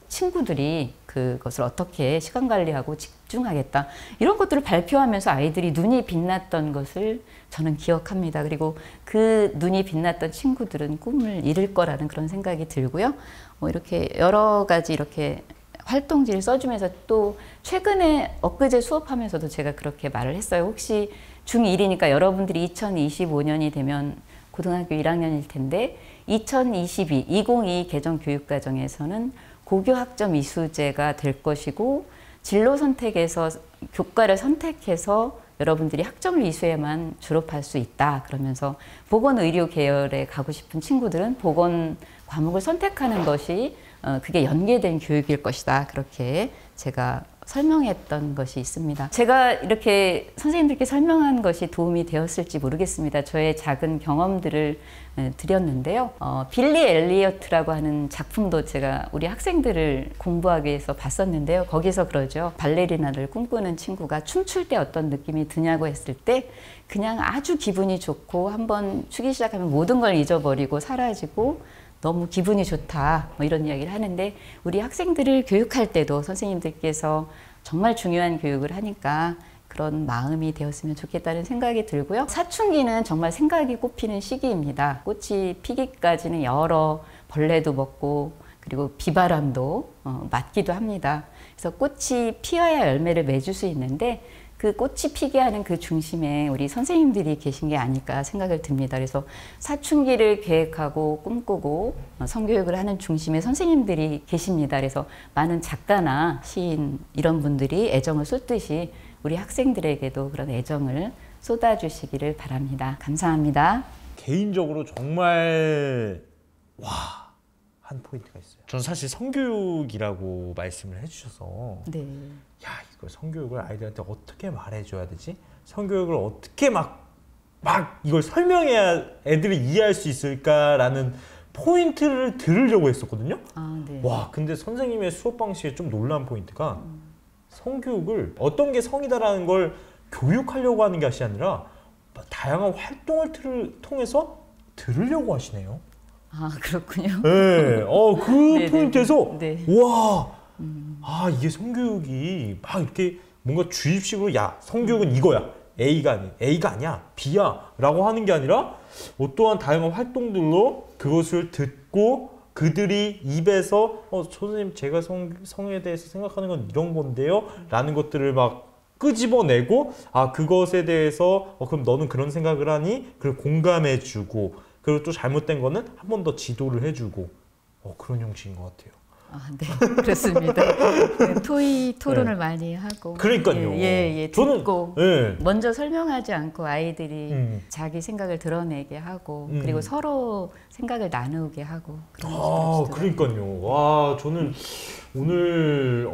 친구들이 그것을 어떻게 시간 관리하고 집중하겠다, 이런 것들을 발표하면서 아이들이 눈이 빛났던 것을 저는 기억합니다. 그리고 그 눈이 빛났던 친구들은 꿈을 이룰 거라는 그런 생각이 들고요. 이렇게 여러 가지 이렇게 활동지를 써주면서, 또 최근에 엊그제 수업하면서도 제가 그렇게 말을 했어요. 혹시 중1이니까 여러분들이 2025년이 되면 고등학교 1학년일 텐데 2022 개정 교육과정에서는 고교 학점 이수제가 될 것이고, 진로 선택에서 교과를 선택해서 여러분들이 학점을 이수해야만 졸업할 수 있다. 그러면서 보건의료 계열에 가고 싶은 친구들은 보건 과목을 선택하는 것이 그게 연계된 교육일 것이다. 그렇게 제가 설명했던 것이 있습니다. 제가 이렇게 선생님들께 설명한 것이 도움이 되었을지 모르겠습니다. 저의 작은 경험들을 드렸는데요. 빌리 엘리어트라고 하는 작품도 제가 우리 학생들을 공부하기 위해서 봤었는데요. 거기서 그러죠. 발레리나를 꿈꾸는 친구가 춤출 때 어떤 느낌이 드냐고 했을 때 그냥 아주 기분이 좋고 한번 추기 시작하면 모든 걸 잊어버리고 사라지고 너무 기분이 좋다, 뭐 이런 이야기를 하는데 우리 학생들을 교육할 때도 선생님들께서 정말 중요한 교육을 하니까 그런 마음이 되었으면 좋겠다는 생각이 들고요. 사춘기는 정말 생각이 꽃피는 시기입니다. 꽃이 피기까지는 여러 벌레도 먹고 그리고 비바람도 맞기도 합니다. 그래서 꽃이 피어야 열매를 맺을 수 있는데 그 꽃이 피게 하는 그 중심에 우리 선생님들이 계신 게 아닐까 생각을 듭니다. 그래서 사춘기를 계획하고 꿈꾸고 성교육을 하는 중심에 선생님들이 계십니다. 그래서 많은 작가나 시인 이런 분들이 애정을 쏟듯이 우리 학생들에게도 그런 애정을 쏟아주시기를 바랍니다. 감사합니다. 개인적으로 정말 한 포인트가 있어요. 전 사실 성교육이라고 말씀을 해주셔서 네. 야, 이걸 성교육을 아이들한테 어떻게 말해줘야 되지? 성교육을 어떻게 막 이걸 설명해야 애들이 이해할 수 있을까라는 포인트를 들으려고 했었거든요. 아, 네. 와, 근데 선생님의 수업 방식에 좀 놀란 포인트가 성교육을 어떤 게 성이다라는 걸 교육하려고 하는 것이 아니라 다양한 활동을 통해서 들으려고 하시네요. 아, 그렇군요. 네, 그 네네네. 포인트에서 네. 와, 이게 성교육이 막 이렇게 뭔가 주입식으로 야, 성교육은 이거야. A가 아니야. B야. 라고 하는 게 아니라 어떠한 다양한 활동들로 그것을 듣고 그들이 입에서 선생님 제가 성에 대해서 생각하는 건 이런 건데요. 라는 것들을 막 끄집어내고 그것에 대해서 그럼 너는 그런 생각을 하니? 그걸 공감해주고 그리고 또 잘못된 거는 한 번 더 지도를 해주고 그런 형식인 것 같아요. 아, 네, 그렇습니다. 네, 토론을 많이 하고. 그러니까요. 듣고 네. 먼저 설명하지 않고 아이들이 자기 생각을 드러내게 하고 그리고 서로 생각을 나누게 하고. 그러니까요. 와, 저는 오늘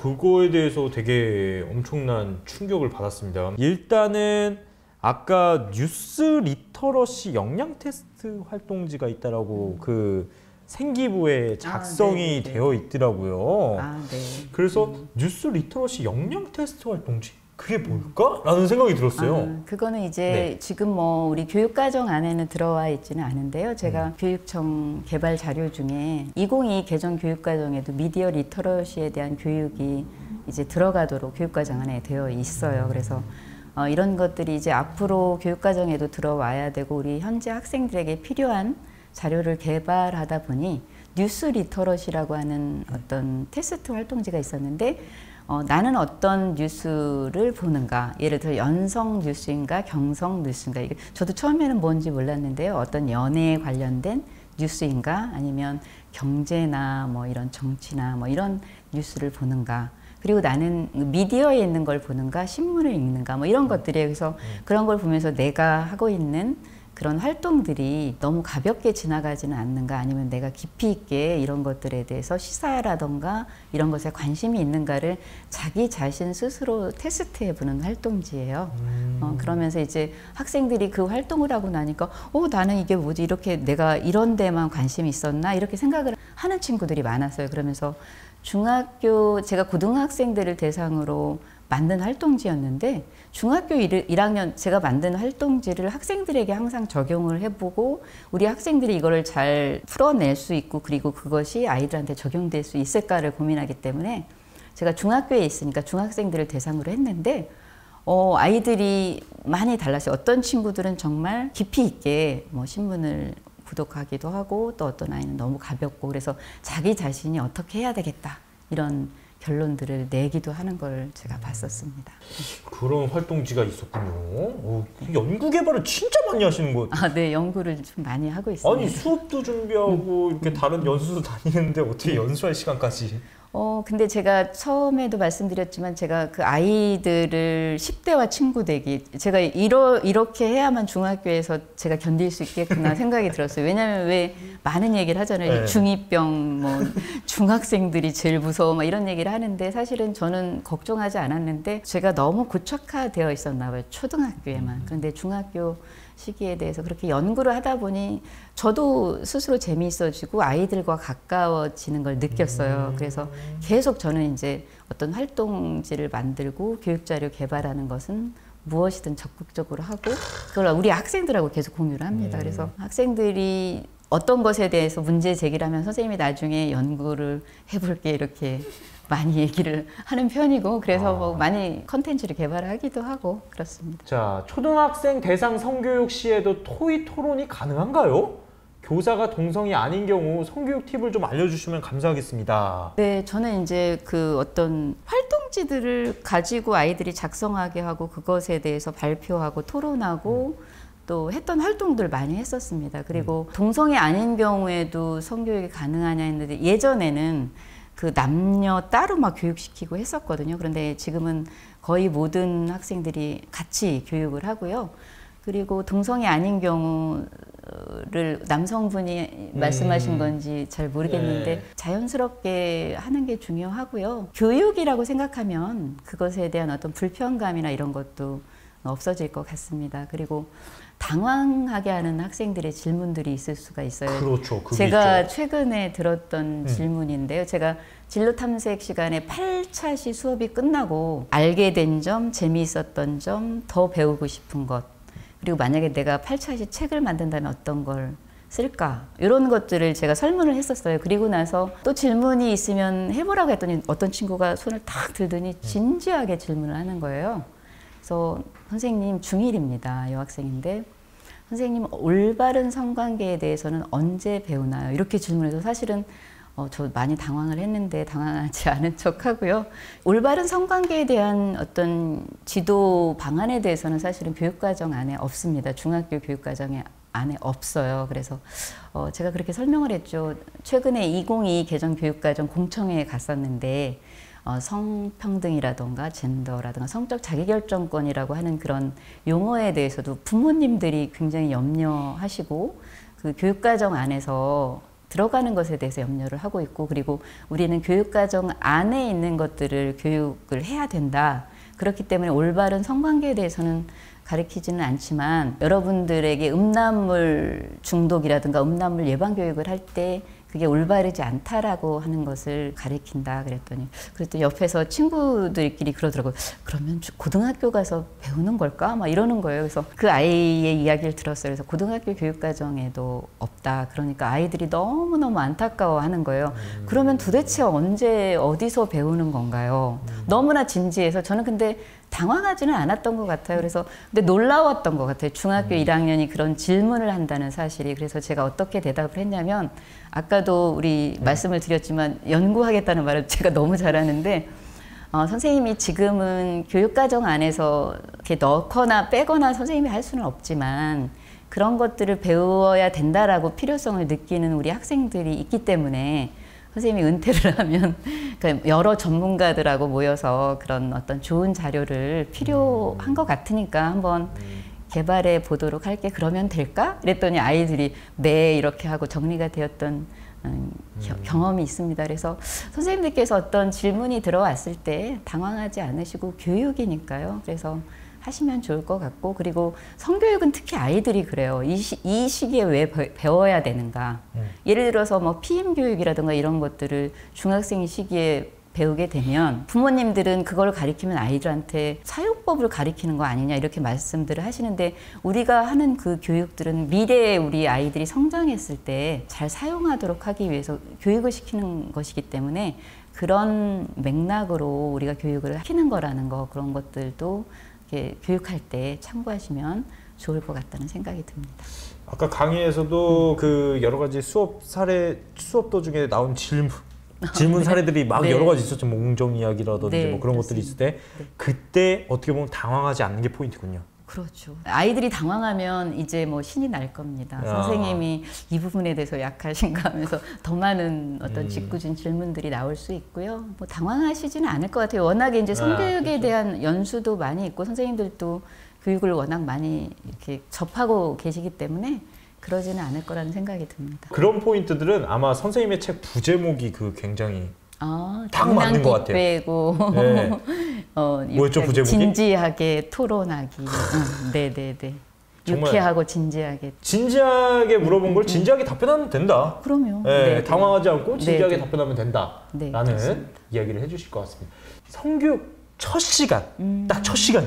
그거에 대해서 되게 엄청난 충격을 받았습니다. 일단은 아까 뉴스 리터러시 역량 테스트 활동지가 있다라고 그 생기부에 작성이 되어 있더라고요. 네. 그래서 뉴스 리터러시 역량 테스트 활동지? 그게 뭘까? 라는 생각이 들었어요. 그거는 이제 지금 뭐 우리 교육과정 안에는 들어와 있지는 않은데요. 제가 교육청 개발 자료 중에 2022 개정 교육과정에도 미디어 리터러시에 대한 교육이 이제 들어가도록 교육과정 안에 되어 있어요. 그래서 이런 것들이 이제 앞으로 교육과정에도 들어와야 되고 우리 현재 학생들에게 필요한 자료를 개발하다 보니 뉴스 리터러시라고 하는 어떤 테스트 활동지가 있었는데 나는 어떤 뉴스를 보는가, 예를 들어 연성 뉴스인가 경성 뉴스인가, 이게 저도 처음에는 뭔지 몰랐는데요. 어떤 연애에 관련된 뉴스인가 아니면 경제나 뭐 이런 정치나 뭐 이런 뉴스를 보는가, 그리고 나는 미디어에 있는 걸 보는가 신문을 읽는가 뭐 이런 것들이에요. 그래서 그런 걸 보면서 내가 하고 있는 그런 활동들이 너무 가볍게 지나가지는 않는가, 아니면 내가 깊이 있게 이런 것들에 대해서 시사라던가 이런 것에 관심이 있는가를 자기 자신 스스로 테스트해보는 활동지예요. 그러면서 이제 학생들이 그 활동을 하고 나니까 나는 이게 뭐지, 이렇게 내가 이런 데만 관심이 있었나 이렇게 생각을 하는 친구들이 많았어요. 그러면서 제가 고등학생들을 대상으로 만든 활동지였는데 중학교 1학년 제가 만든 활동지를 학생들에게 항상 적용을 해보고 우리 학생들이 이거를 잘 풀어낼 수 있고 그리고 그것이 아이들한테 적용될 수 있을까를 고민하기 때문에 제가 중학교에 있으니까 중학생들을 대상으로 했는데 아이들이 많이 달랐어요. 어떤 친구들은 정말 깊이 있게 뭐 신문을 구독하기도 하고 또 어떤 아이는 너무 가볍고, 그래서 자기 자신이 어떻게 해야 되겠다 이런 결론들을 내기도 하는 걸 제가 봤었습니다. 그런 활동지가 있었군요. 연구 개발을 진짜 많이 하시는 것 같아요. 네, 연구를 좀 많이 하고 있습니다. 아니 수업도 준비하고 이렇게 다른 연수도 다니는데 어떻게 연수할 시간까지? 근데 제가 처음에도 말씀드렸지만 제가 그 아이들을 10대와 친구 되기, 제가 이렇게 해야만 중학교에서 제가 견딜 수 있겠구나 생각이 들었어요. 왜냐하면 왜 많은 얘기를 하잖아요. 네. 중2병, 뭐 중학생들이 제일 무서워, 막 이런 얘기를 하는데 사실은 저는 걱정하지 않았는데 제가 너무 고착화되어 있었나 봐요. 초등학교에만. 그런데 중학교 시기에 대해서 그렇게 연구를 하다 보니 저도 스스로 재미있어지고 아이들과 가까워지는 걸 느꼈어요. 그래서 계속 저는 이제 어떤 활동지를 만들고 교육자료 개발하는 것은 무엇이든 적극적으로 하고 그걸 우리 학생들하고 계속 공유를 합니다. 그래서 학생들이 어떤 것에 대해서 문제 제기를 하면 선생님이 나중에 연구를 해볼게 이렇게 많이 얘기를 하는 편이고 그래서 뭐 많이 컨텐츠를 개발하기도 하고 그렇습니다. 자, 초등학생 대상 성교육 시에도 토의 토론이 가능한가요? 교사가 동성이 아닌 경우 성교육 팁을 좀 알려주시면 감사하겠습니다. 네, 저는 이제 그 어떤 활동지들을 가지고 아이들이 작성하게 하고 그것에 대해서 발표하고 토론하고 또 했던 활동들 많이 했었습니다. 그리고 동성이 아닌 경우에도 성교육이 가능하냐 했는데 예전에는 그 남녀 따로 막 교육시키고 했었거든요. 그런데 지금은 거의 모든 학생들이 같이 교육을 하고요. 그리고 동성이 아닌 경우를 남성분이 말씀하신 건지 잘 모르겠는데 네. 자연스럽게 하는 게 중요하고요. 교육이라고 생각하면 그것에 대한 어떤 불편감이나 이런 것도 없어질 것 같습니다. 그리고 당황하게 하는 학생들의 질문들이 있을 수가 있어요. 그렇죠. 그게 제가 있죠. 최근에 들었던 질문인데요. 제가 진로 탐색 시간에 8차시 수업이 끝나고 알게 된 점, 재미있었던 점, 더 배우고 싶은 것, 그리고 만약에 내가 8차시 책을 만든다면 어떤 걸 쓸까? 이런 것들을 제가 설문을 했었어요. 그리고 나서 또 질문이 있으면 해보라고 했더니 어떤 친구가 손을 탁 들더니 진지하게 질문을 하는 거예요. 그래서 선생님 중1입니다. 여학생인데 선생님 올바른 성관계에 대해서는 언제 배우나요? 이렇게 질문해서 사실은 저 많이 당황을 했는데 당황하지 않은 척하고요. 올바른 성관계에 대한 어떤 지도 방안에 대해서는 사실은 교육과정 안에 없습니다. 중학교 교육과정 안에 없어요. 그래서 제가 그렇게 설명을 했죠. 최근에 2022 개정 교육과정 공청회에 갔었는데 성평등이라던가 젠더라든가 성적 자기결정권이라고 하는 그런 용어에 대해서도 부모님들이 굉장히 염려하시고 그 교육과정 안에서 들어가는 것에 대해서 염려를 하고 있고 그리고 우리는 교육과정 안에 있는 것들을 교육을 해야 된다. 그렇기 때문에 올바른 성관계에 대해서는 가르치지는 않지만 여러분들에게 음란물 중독이라든가 음란물 예방 교육을 할 때 그게 올바르지 않다라고 하는 것을 가르친다 그랬더니 그랬더니 옆에서 친구들끼리 그러더라고요. 그러면 고등학교 가서 배우는 걸까? 막 이러는 거예요. 그래서 그 아이의 이야기를 들었어요. 그래서 고등학교 교육과정에도 없다. 그러니까 아이들이 너무너무 안타까워하는 거예요. 그러면 도대체 언제 어디서 배우는 건가요? 너무나 진지해서 저는 근데 당황하지는 않았던 것 같아요. 그래서 근데 놀라웠던 것 같아요. 중학교 1학년이 그런 질문을 한다는 사실이. 그래서 제가 어떻게 대답을 했냐면 아까도 우리 말씀을 드렸지만 연구하겠다는 말을 제가 너무 잘하는데 선생님이 지금은 교육과정 안에서 이렇게 넣거나 빼거나 선생님이 할 수는 없지만 그런 것들을 배워야 된다라고 필요성을 느끼는 우리 학생들이 있기 때문에 선생님이 은퇴를 하면 여러 전문가들하고 모여서 그런 어떤 좋은 자료를 필요한 것 같으니까 한번 개발해 보도록 할게. 그러면 될까? 그랬더니 아이들이 네 이렇게 하고 정리가 되었던 경험이 있습니다. 그래서 선생님들께서 어떤 질문이 들어왔을 때 당황하지 않으시고 교육이니까요. 그래서 하시면 좋을 것 같고 그리고 성교육은 특히 아이들이 그래요. 이 시기에 왜 배워야 되는가. 예를 들어서 뭐 피임 교육이라든가 이런 것들을 중학생 시기에 배우게 되면 부모님들은 그걸 가리키면 아이들한테 사용법을 가리키는 거 아니냐 이렇게 말씀들을 하시는데 우리가 하는 그 교육들은 미래에 우리 아이들이 성장했을 때 잘 사용하도록 하기 위해서 교육을 시키는 것이기 때문에 그런 맥락으로 우리가 교육을 시키는 거라는 거 그런 것들도 이렇게 교육할 때 참고하시면 좋을 것 같다는 생각이 듭니다. 아까 강의에서도 그 여러 가지 수업 도중에 나온 질문 사례들이 막 네. 여러 가지 있었죠. 뭐 웅정 이야기라든지 네, 뭐 그런 그렇습니다. 것들이 있을 때 그때 어떻게 보면 당황하지 않는 게 포인트군요. 그렇죠. 아이들이 당황하면 이제 뭐 신이 날 겁니다. 선생님이 이 부분에 대해서 약하신가 하면서 더 많은 어떤 짓궂은 질문들이 나올 수 있고요. 뭐 당황하시지는 않을 것 같아요. 워낙에 이제 성교육에 그렇죠. 대한 연수도 많이 있고 선생님들도 교육을 워낙 많이 이렇게 접하고 계시기 때문에 그러지는 않을 거라는 생각이 듭니다. 그런 포인트들은 아마 선생님의 책 부제목이 굉장히 딱 맞는 것 같아요. 빼고 네. 뭐였죠, 부제목이? 진지하게 토론하기. 네네네. 유쾌하고 진지하게. 진지하게 물어본 걸 진지하게 답변하면 된다. 그럼요. 네, 당황하지 않고 진지하게 네네. 답변하면 된다. 네, 라는 그렇습니다. 이야기를 해주실 것 같습니다. 성교육 첫 시간, 딱 첫 시간.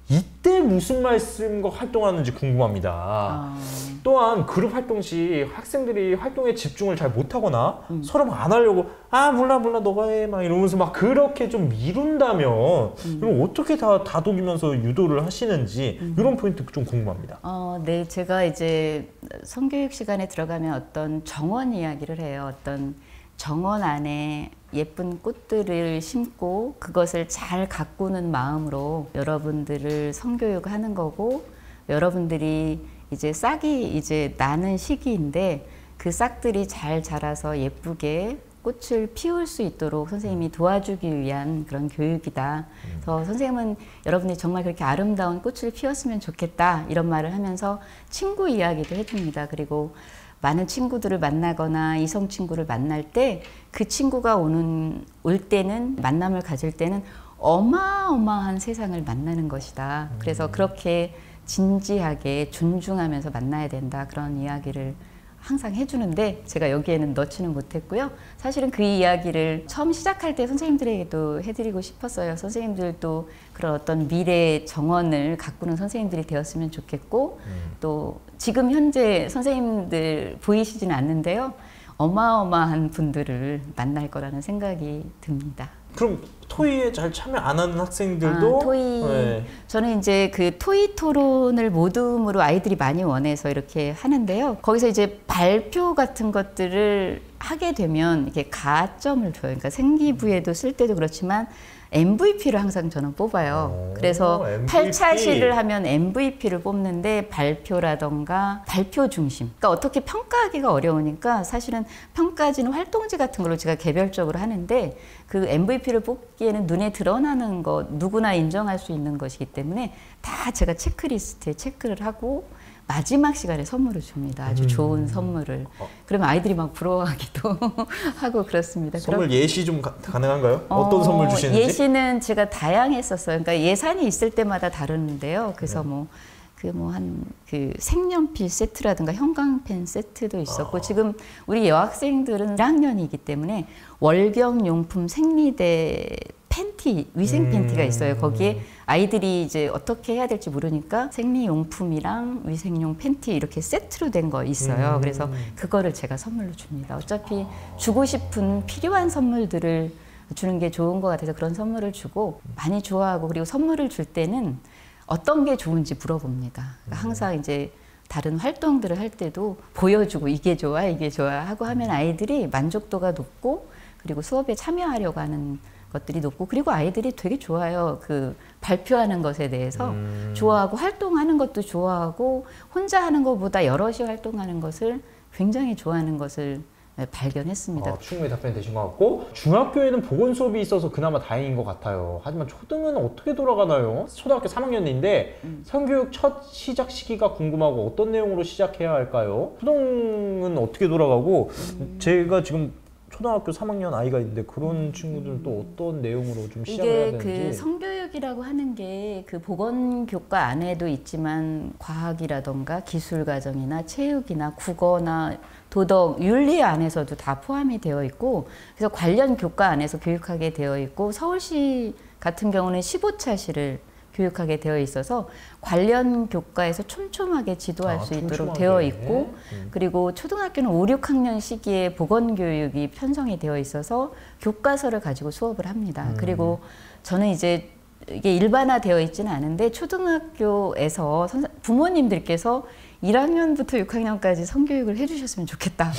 이때 무슨 말씀과 활동하는지 궁금합니다. 또한 그룹 활동 시 학생들이 활동에 집중을 잘 못하거나 서로 막 안 하려고 몰라 너가 해 막 이러면서 막 그렇게 좀 미룬다면 그럼 어떻게 다독이면서 유도를 하시는지 이런 포인트 좀 궁금합니다. 네, 제가 이제 성교육 시간에 들어가면 어떤 정원 이야기를 해요. 어떤 정원 안에 예쁜 꽃들을 심고 그것을 잘 가꾸는 마음으로 여러분들을 성교육하는 거고, 여러분들이 이제 싹이 이제 나는 시기인데 그 싹들이 잘 자라서 예쁘게 꽃을 피울 수 있도록 선생님이 도와주기 위한 그런 교육이다. 그래서 선생님은 여러분이 정말 그렇게 아름다운 꽃을 피웠으면 좋겠다 이런 말을 하면서 친구 이야기도 해줍니다. 그리고 많은 친구들을 만나거나 이성 친구를 만날 때 그 친구가 올 때는, 만남을 가질 때는 어마어마한 세상을 만나는 것이다. 그래서 그렇게 진지하게 존중하면서 만나야 된다. 그런 이야기를 항상 해주는데 제가 여기에는 넣지는 못했고요. 사실은 그 이야기를 처음 시작할 때 선생님들에게도 해드리고 싶었어요. 선생님들도 그런 어떤 미래 정원을 가꾸는 선생님들이 되었으면 좋겠고, 또 지금 현재 선생님들 보이시지는 않는데요. 어마어마한 분들을 만날 거라는 생각이 듭니다. 그럼 토의에 잘 참여 안 하는 학생들도 토의. 네. 저는 이제 그 토의 토론을 모둠으로 아이들이 많이 원해서 이렇게 하는데요. 거기서 이제 발표 같은 것들을 하게 되면 이렇게 가점을 줘요. 그러니까 생기부에도 쓸 때도 그렇지만 MVP를 항상 저는 뽑아요. 그래서 MVP. 8차 시를 하면 MVP를 뽑는데 발표라던가 발표 중심. 그러니까 어떻게 평가하기가 어려우니까 사실은 평가지는 활동지 같은 걸로 제가 개별적으로 하는데 그 MVP를 뽑기에는 눈에 드러나는 것, 누구나 인정할 수 있는 것이기 때문에 다 제가 체크리스트에 체크를 하고 마지막 시간에 선물을 줍니다. 아주 좋은 선물을. 그러면 아이들이 막 부러워하기도 하고 그렇습니다. 선물 예시 좀 가능한가요? 어떤 선물 주시는지? 예시는 제가 다양했었어요. 그러니까 예산이 있을 때마다 다르는데요. 그래서 그 색연필 세트라든가 형광펜 세트도 있었고, 지금 우리 여학생들은 1학년이기 때문에 월경용품 생리대 팬티, 위생 팬티가 있어요. 거기에 아이들이 이제 어떻게 해야 될지 모르니까 생리용품이랑 위생용 팬티 이렇게 세트로 된 거 있어요. 그래서 그거를 제가 선물로 줍니다. 어차피 주고 싶은 필요한 선물들을 주는 게 좋은 것 같아서 그런 선물을 주고 많이 좋아하고, 그리고 선물을 줄 때는 어떤 게 좋은지 물어봅니다. 그러니까 항상 이제 다른 활동들을 할 때도 보여주고 이게 좋아 하고 하면 아이들이 만족도가 높고, 그리고 수업에 참여하려고 하는 것들이 높고, 그리고 아이들이 되게 좋아요. 그 발표하는 것에 대해서 좋아하고, 활동하는 것도 좋아하고, 혼자 하는 것보다 여럿이 활동하는 것을 굉장히 좋아하는 것을 발견했습니다. 충분히 답변이 되신 것 같고, 중학교에는 보건 수업이 있어서 그나마 다행인 것 같아요. 하지만 초등은 어떻게 돌아가나요? 초등학교 3학년인데 성교육 첫 시작 시기가 궁금하고 어떤 내용으로 시작해야 할까요? 초등은 어떻게 돌아가고, 제가 지금 초등학교 3학년 아이가 있는데 그런 친구들은 또 어떤 내용으로 좀 시작을 해야 되는지. 이게 그 성교육이라고 하는 게 그 보건교과 안에도 있지만 과학이라던가 기술과정이나 체육이나 국어나 도덕, 윤리 안에서도 다 포함이 되어 있고, 그래서 관련 교과 안에서 교육하게 되어 있고, 서울시 같은 경우는 15차시를 교육하게 되어 있어서 관련 교과에서 촘촘하게 지도할 수 있도록 되어 있고, 그리고 초등학교는 5, 6학년 시기에 보건교육이 편성이 되어 있어서 교과서를 가지고 수업을 합니다. 그리고 저는 이제 이게 일반화되어 있지는 않은데 초등학교에서 부모님들께서 1학년부터 6학년까지 성교육을 해주셨으면 좋겠다.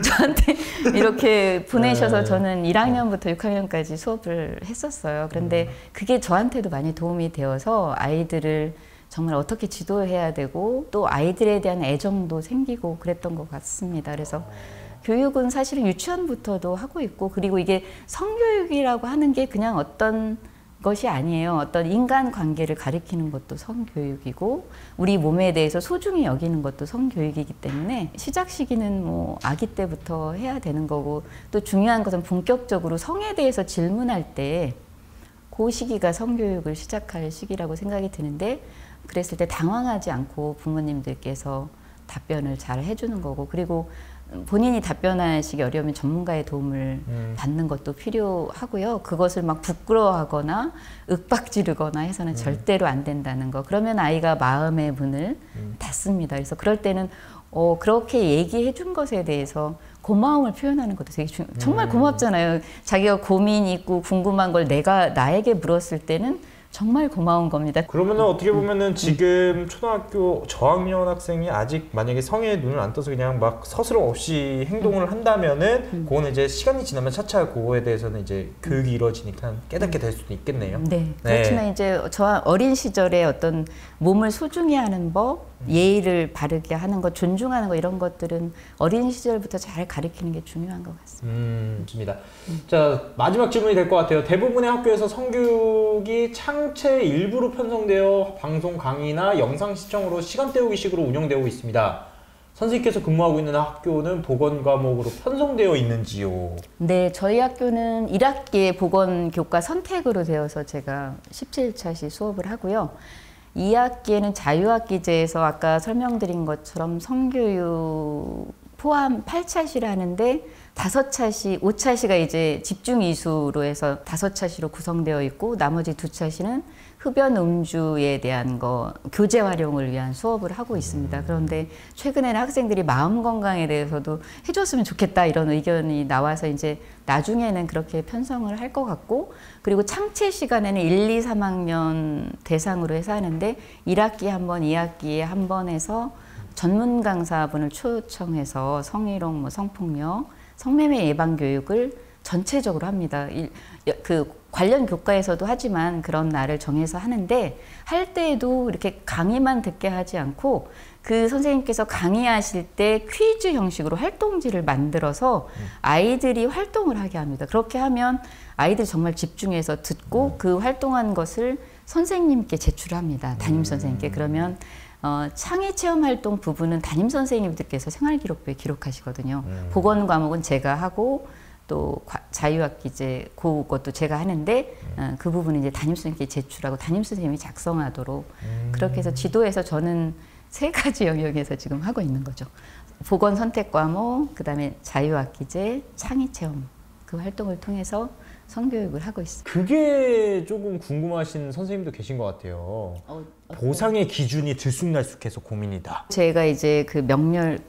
저한테 이렇게 보내셔서 저는 1학년부터 6학년까지 수업을 했었어요. 그런데 그게 저한테도 많이 도움이 되어서 아이들을 정말 어떻게 지도해야 되고 또 아이들에 대한 애정도 생기고 그랬던 것 같습니다. 그래서 교육은 사실은 유치원부터도 하고 있고 그리고 이게 성교육이라고 하는 게 그냥 어떤 것이 아니에요. 어떤 인간관계를 가리키는 것도 성교육이고 우리 몸에 대해서 소중히 여기는 것도 성교육이기 때문에 시작 시기는 뭐 아기 때부터 해야 되는 거고 또 중요한 것은 본격적으로 성에 대해서 질문할 때 그 시기가 성교육을 시작할 시기라고 생각이 드는데 그랬을 때 당황하지 않고 부모님들께서 답변을 잘 해주는 거고 그리고 본인이 답변하시기 어려우면 전문가의 도움을 받는 것도 필요하고요. 그것을 막 부끄러워하거나 윽박지르거나 해서는 절대로 안 된다는 거. 그러면 아이가 마음의 문을 닫습니다. 그래서 그럴 때는 그렇게 얘기해 준 것에 대해서 고마움을 표현하는 것도 되게 정말 고맙잖아요. 자기가 고민이 있고 궁금한 걸 나에게 물었을 때는 정말 고마운 겁니다. 그러면은 어떻게 보면은 지금 초등학교 저학년 학생이 아직 만약에 성에 눈을 안 떠서 그냥 막 서스럼 없이 행동을 한다면은 그거는 이제 시간이 지나면 차차 그거에 대해서는 이제 교육이 이루어지니까 깨닫게 될 수도 있겠네요. 네. 그렇지만 이제 저 어린 시절에 어떤 몸을 소중히 하는 법, 예의를 바르게 하는 것, 존중하는 것 이런 것들은 어린 시절부터 잘 가르치는 게 중요한 것 같습니다. 좋습니다. 자, 마지막 질문이 될 것 같아요. 대부분의 학교에서 성교육이 창체 일부로 편성되어 방송 강의나 영상 시청으로 시간 때우기식으로 운영되고 있습니다. 선생님께서 근무하고 있는 학교는 보건 과목으로 편성되어 있는지요? 네, 저희 학교는 1학기에 보건 교과 선택으로 되어서 제가 17차시 수업을 하고요. 2학기에는 자유학기제에서 아까 설명드린 것처럼 성교육 포함 8차시를 하는데 5차시, 5차시가 이제 집중 이수로 해서 5차시로 구성되어 있고 나머지 2차시는 흡연 음주에 대한 교재 활용을 위한 수업을 하고 있습니다. 그런데 최근에는 학생들이 마음 건강에 대해서도 해줬으면 좋겠다 이런 의견이 나와서 이제 나중에는 그렇게 편성을 할 것 같고 그리고 창체 시간에는 1, 2, 3학년 대상으로 해서 하는데 1학기에 한 번, 2학기에 한 번 해서 전문 강사분을 초청해서 성희롱, 성폭력, 성매매 예방 교육을 전체적으로 합니다. 그 관련 교과에서도 하지만 그런 날을 정해서 하는데 할 때에도 이렇게 강의만 듣게 하지 않고 그 선생님께서 강의하실 때 퀴즈 형식으로 활동지를 만들어서 아이들이 활동을 하게 합니다. 그렇게 하면 아이들이 정말 집중해서 듣고 그 활동한 것을 선생님께 제출합니다. 담임 선생님께. 그러면 창의 체험 활동 부분은 담임 선생님들께서 생활기록부에 기록하시거든요. 보건 과목은 제가 하고 또 자유학기제 그것도 제가 하는데 그 부분은 이제 담임 선생님께 제출하고 담임 선생님이 작성하도록 그렇게 해서 지도에서 저는 3가지 영역에서 지금 하고 있는 거죠. 보건 선택 과목, 그다음에 자유학기제, 창의 체험 그 활동을 통해서 성교육을 하고 있습니다. 그게 조금 궁금하신 선생님도 계신 것 같아요. 보상의 기준이 들쑥날쑥해서 고민이다. 제가 이제 그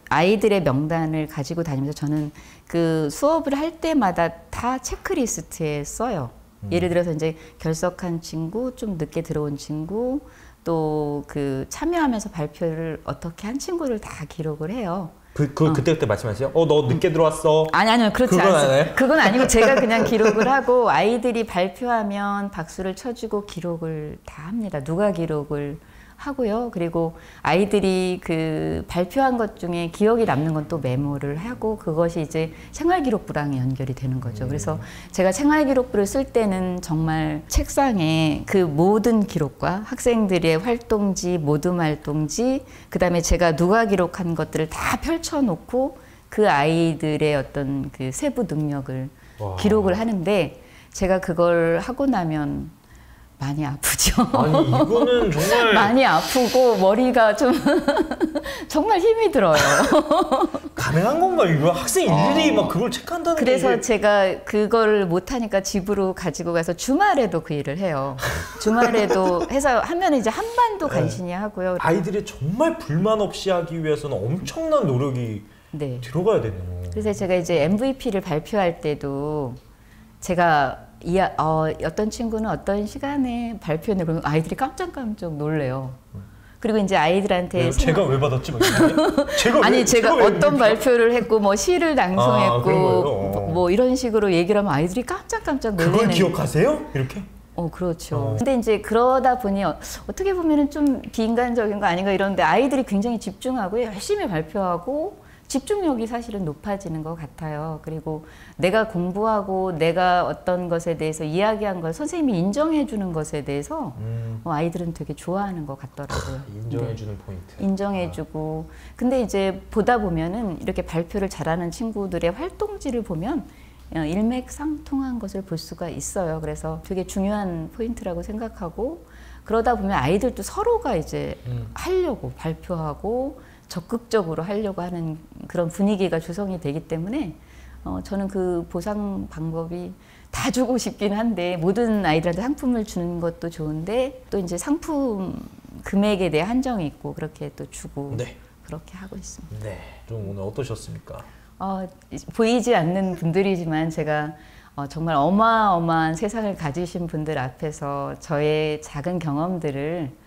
아이들의 명단을 가지고 다니면서 저는 그 수업을 할 때마다 다 체크리스트에 써요. 예를 들어서 이제 결석한 친구, 좀 늦게 들어온 친구, 또 그 참여하면서 발표를 어떻게 한 친구를 다 기록을 해요. 그때 말씀하세요? 너 늦게 들어왔어. 아니요. 그렇지 그건 않아요. 그건 아니고 제가 그냥 기록을 하고 아이들이 발표하면 박수를 쳐주고 기록을 다 합니다. 누가 기록을 하고요. 그리고 아이들이 그 발표한 것 중에 기억이 남는 건 또 메모를 하고 그것이 이제 생활기록부랑 연결이 되는 거죠. 그래서 제가 생활기록부를 쓸 때는 정말 책상에 그 모든 기록과 학생들의 활동지, 모둠 활동지, 그다음에 제가 누가 기록한 것들을 다 펼쳐놓고 그 아이들의 어떤 그 세부 능력을 기록을 하는데 제가 그걸 하고 나면 많이 아프죠. 아니 이거는 정말 많이 아프고 머리가 좀 정말 힘이 들어요. 가능한 건가 이거? 학생 일일이 막 그걸 체크한다는 게 그래서 이게... 제가 그거를 못하니까 집으로 가지고 가서 주말에도 그 일을 해요. 주말에도 해서 하면 이제 한반도 간신히 하고요. 아이들이 정말 불만 없이 하기 위해서는 엄청난 노력이 들어가야 되네요. 그래서 제가 이제 MVP를 발표할 때도 제가 어떤 친구는 어떤 시간에 발표했는데 그러면 아이들이 깜짝깜짝 놀래요. 그리고 이제 아이들한테 제가 왜 받았지? 제가 어떤 발표를 했고 뭐 시를 낭송했고 뭐 이런 식으로 얘기를 하면 아이들이 깜짝깜짝 놀래는. 그걸 기억하세요? 이렇게? 그렇죠. 근데 이제 그러다 보니 어떻게 보면은 좀 비인간적인 거 아닌가 이런데 아이들이 굉장히 집중하고 열심히 발표하고 집중력이 사실은 높아지는 것 같아요. 그리고 내가 공부하고 내가 어떤 것에 대해서 이야기한 걸 선생님이 인정해 주는 것에 대해서 아이들은 되게 좋아하는 것 같더라고요. 인정해 주는 포인트. 인정해 주고. 근데 이제 보다 보면은 이렇게 발표를 잘하는 친구들의 활동지를 보면 일맥상통한 것을 볼 수가 있어요. 그래서 되게 중요한 포인트라고 생각하고 그러다 보면 아이들도 서로가 이제 하려고 발표하고 적극적으로 하려고 하는 그런 분위기가 조성이 되기 때문에 저는 그 보상 방법이 다 주고 싶긴 한데 모든 아이들한테 상품을 주는 것도 좋은데 또 이제 상품 금액에 대해 한정이 있고 그렇게 또 주고 네. 그렇게 하고 있습니다. 네, 좀 오늘 어떠셨습니까? 보이지 않는 분들이지만 제가 정말 어마어마한 세상을 가지신 분들 앞에서 저의 작은 경험들을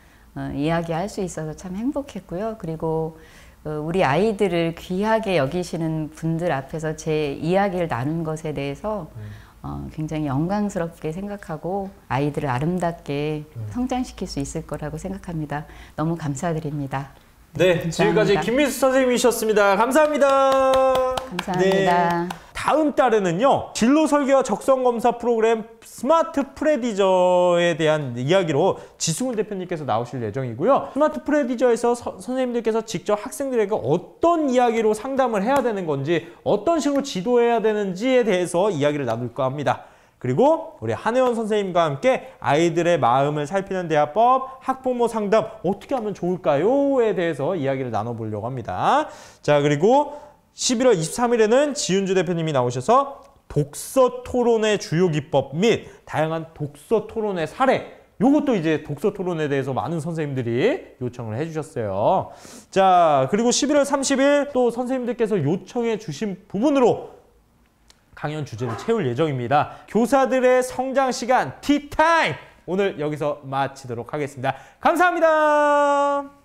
이야기할 수 있어서 참 행복했고요. 그리고 우리 아이들을 귀하게 여기시는 분들 앞에서 제 이야기를 나눈 것에 대해서 굉장히 영광스럽게 생각하고 아이들을 아름답게 성장시킬 수 있을 거라고 생각합니다. 너무 감사드립니다. 네, 감사합니다. 지금까지 김민수 선생님이셨습니다. 감사합니다. 감사합니다. 네. 다음 달에는요, 진로 설계와 적성 검사 프로그램 스마트 프레디저에 대한 이야기로 지승훈 대표님께서 나오실 예정이고요. 스마트 프레디저에서 선생님들께서 직접 학생들에게 어떤 이야기로 상담을 해야 되는 건지, 어떤 식으로 지도해야 되는지에 대해서 이야기를 나눌까 합니다. 그리고 우리 한혜원 선생님과 함께 아이들의 마음을 살피는 대화법, 학부모 상담 어떻게 하면 좋을까요?에 대해서 이야기를 나눠보려고 합니다. 자, 그리고 11월 23일에는 지은주 대표님이 나오셔서 독서 토론의 주요 기법 및 다양한 독서 토론의 사례, 요것도 이제 독서 토론에 대해서 많은 선생님들이 요청을 해주셨어요. 자, 그리고 11월 30일 또 선생님들께서 요청해 주신 부분으로 강연 주제를 채울 예정입니다. 교사들의 성장 시간 티타임! 오늘 여기서 마치도록 하겠습니다. 감사합니다.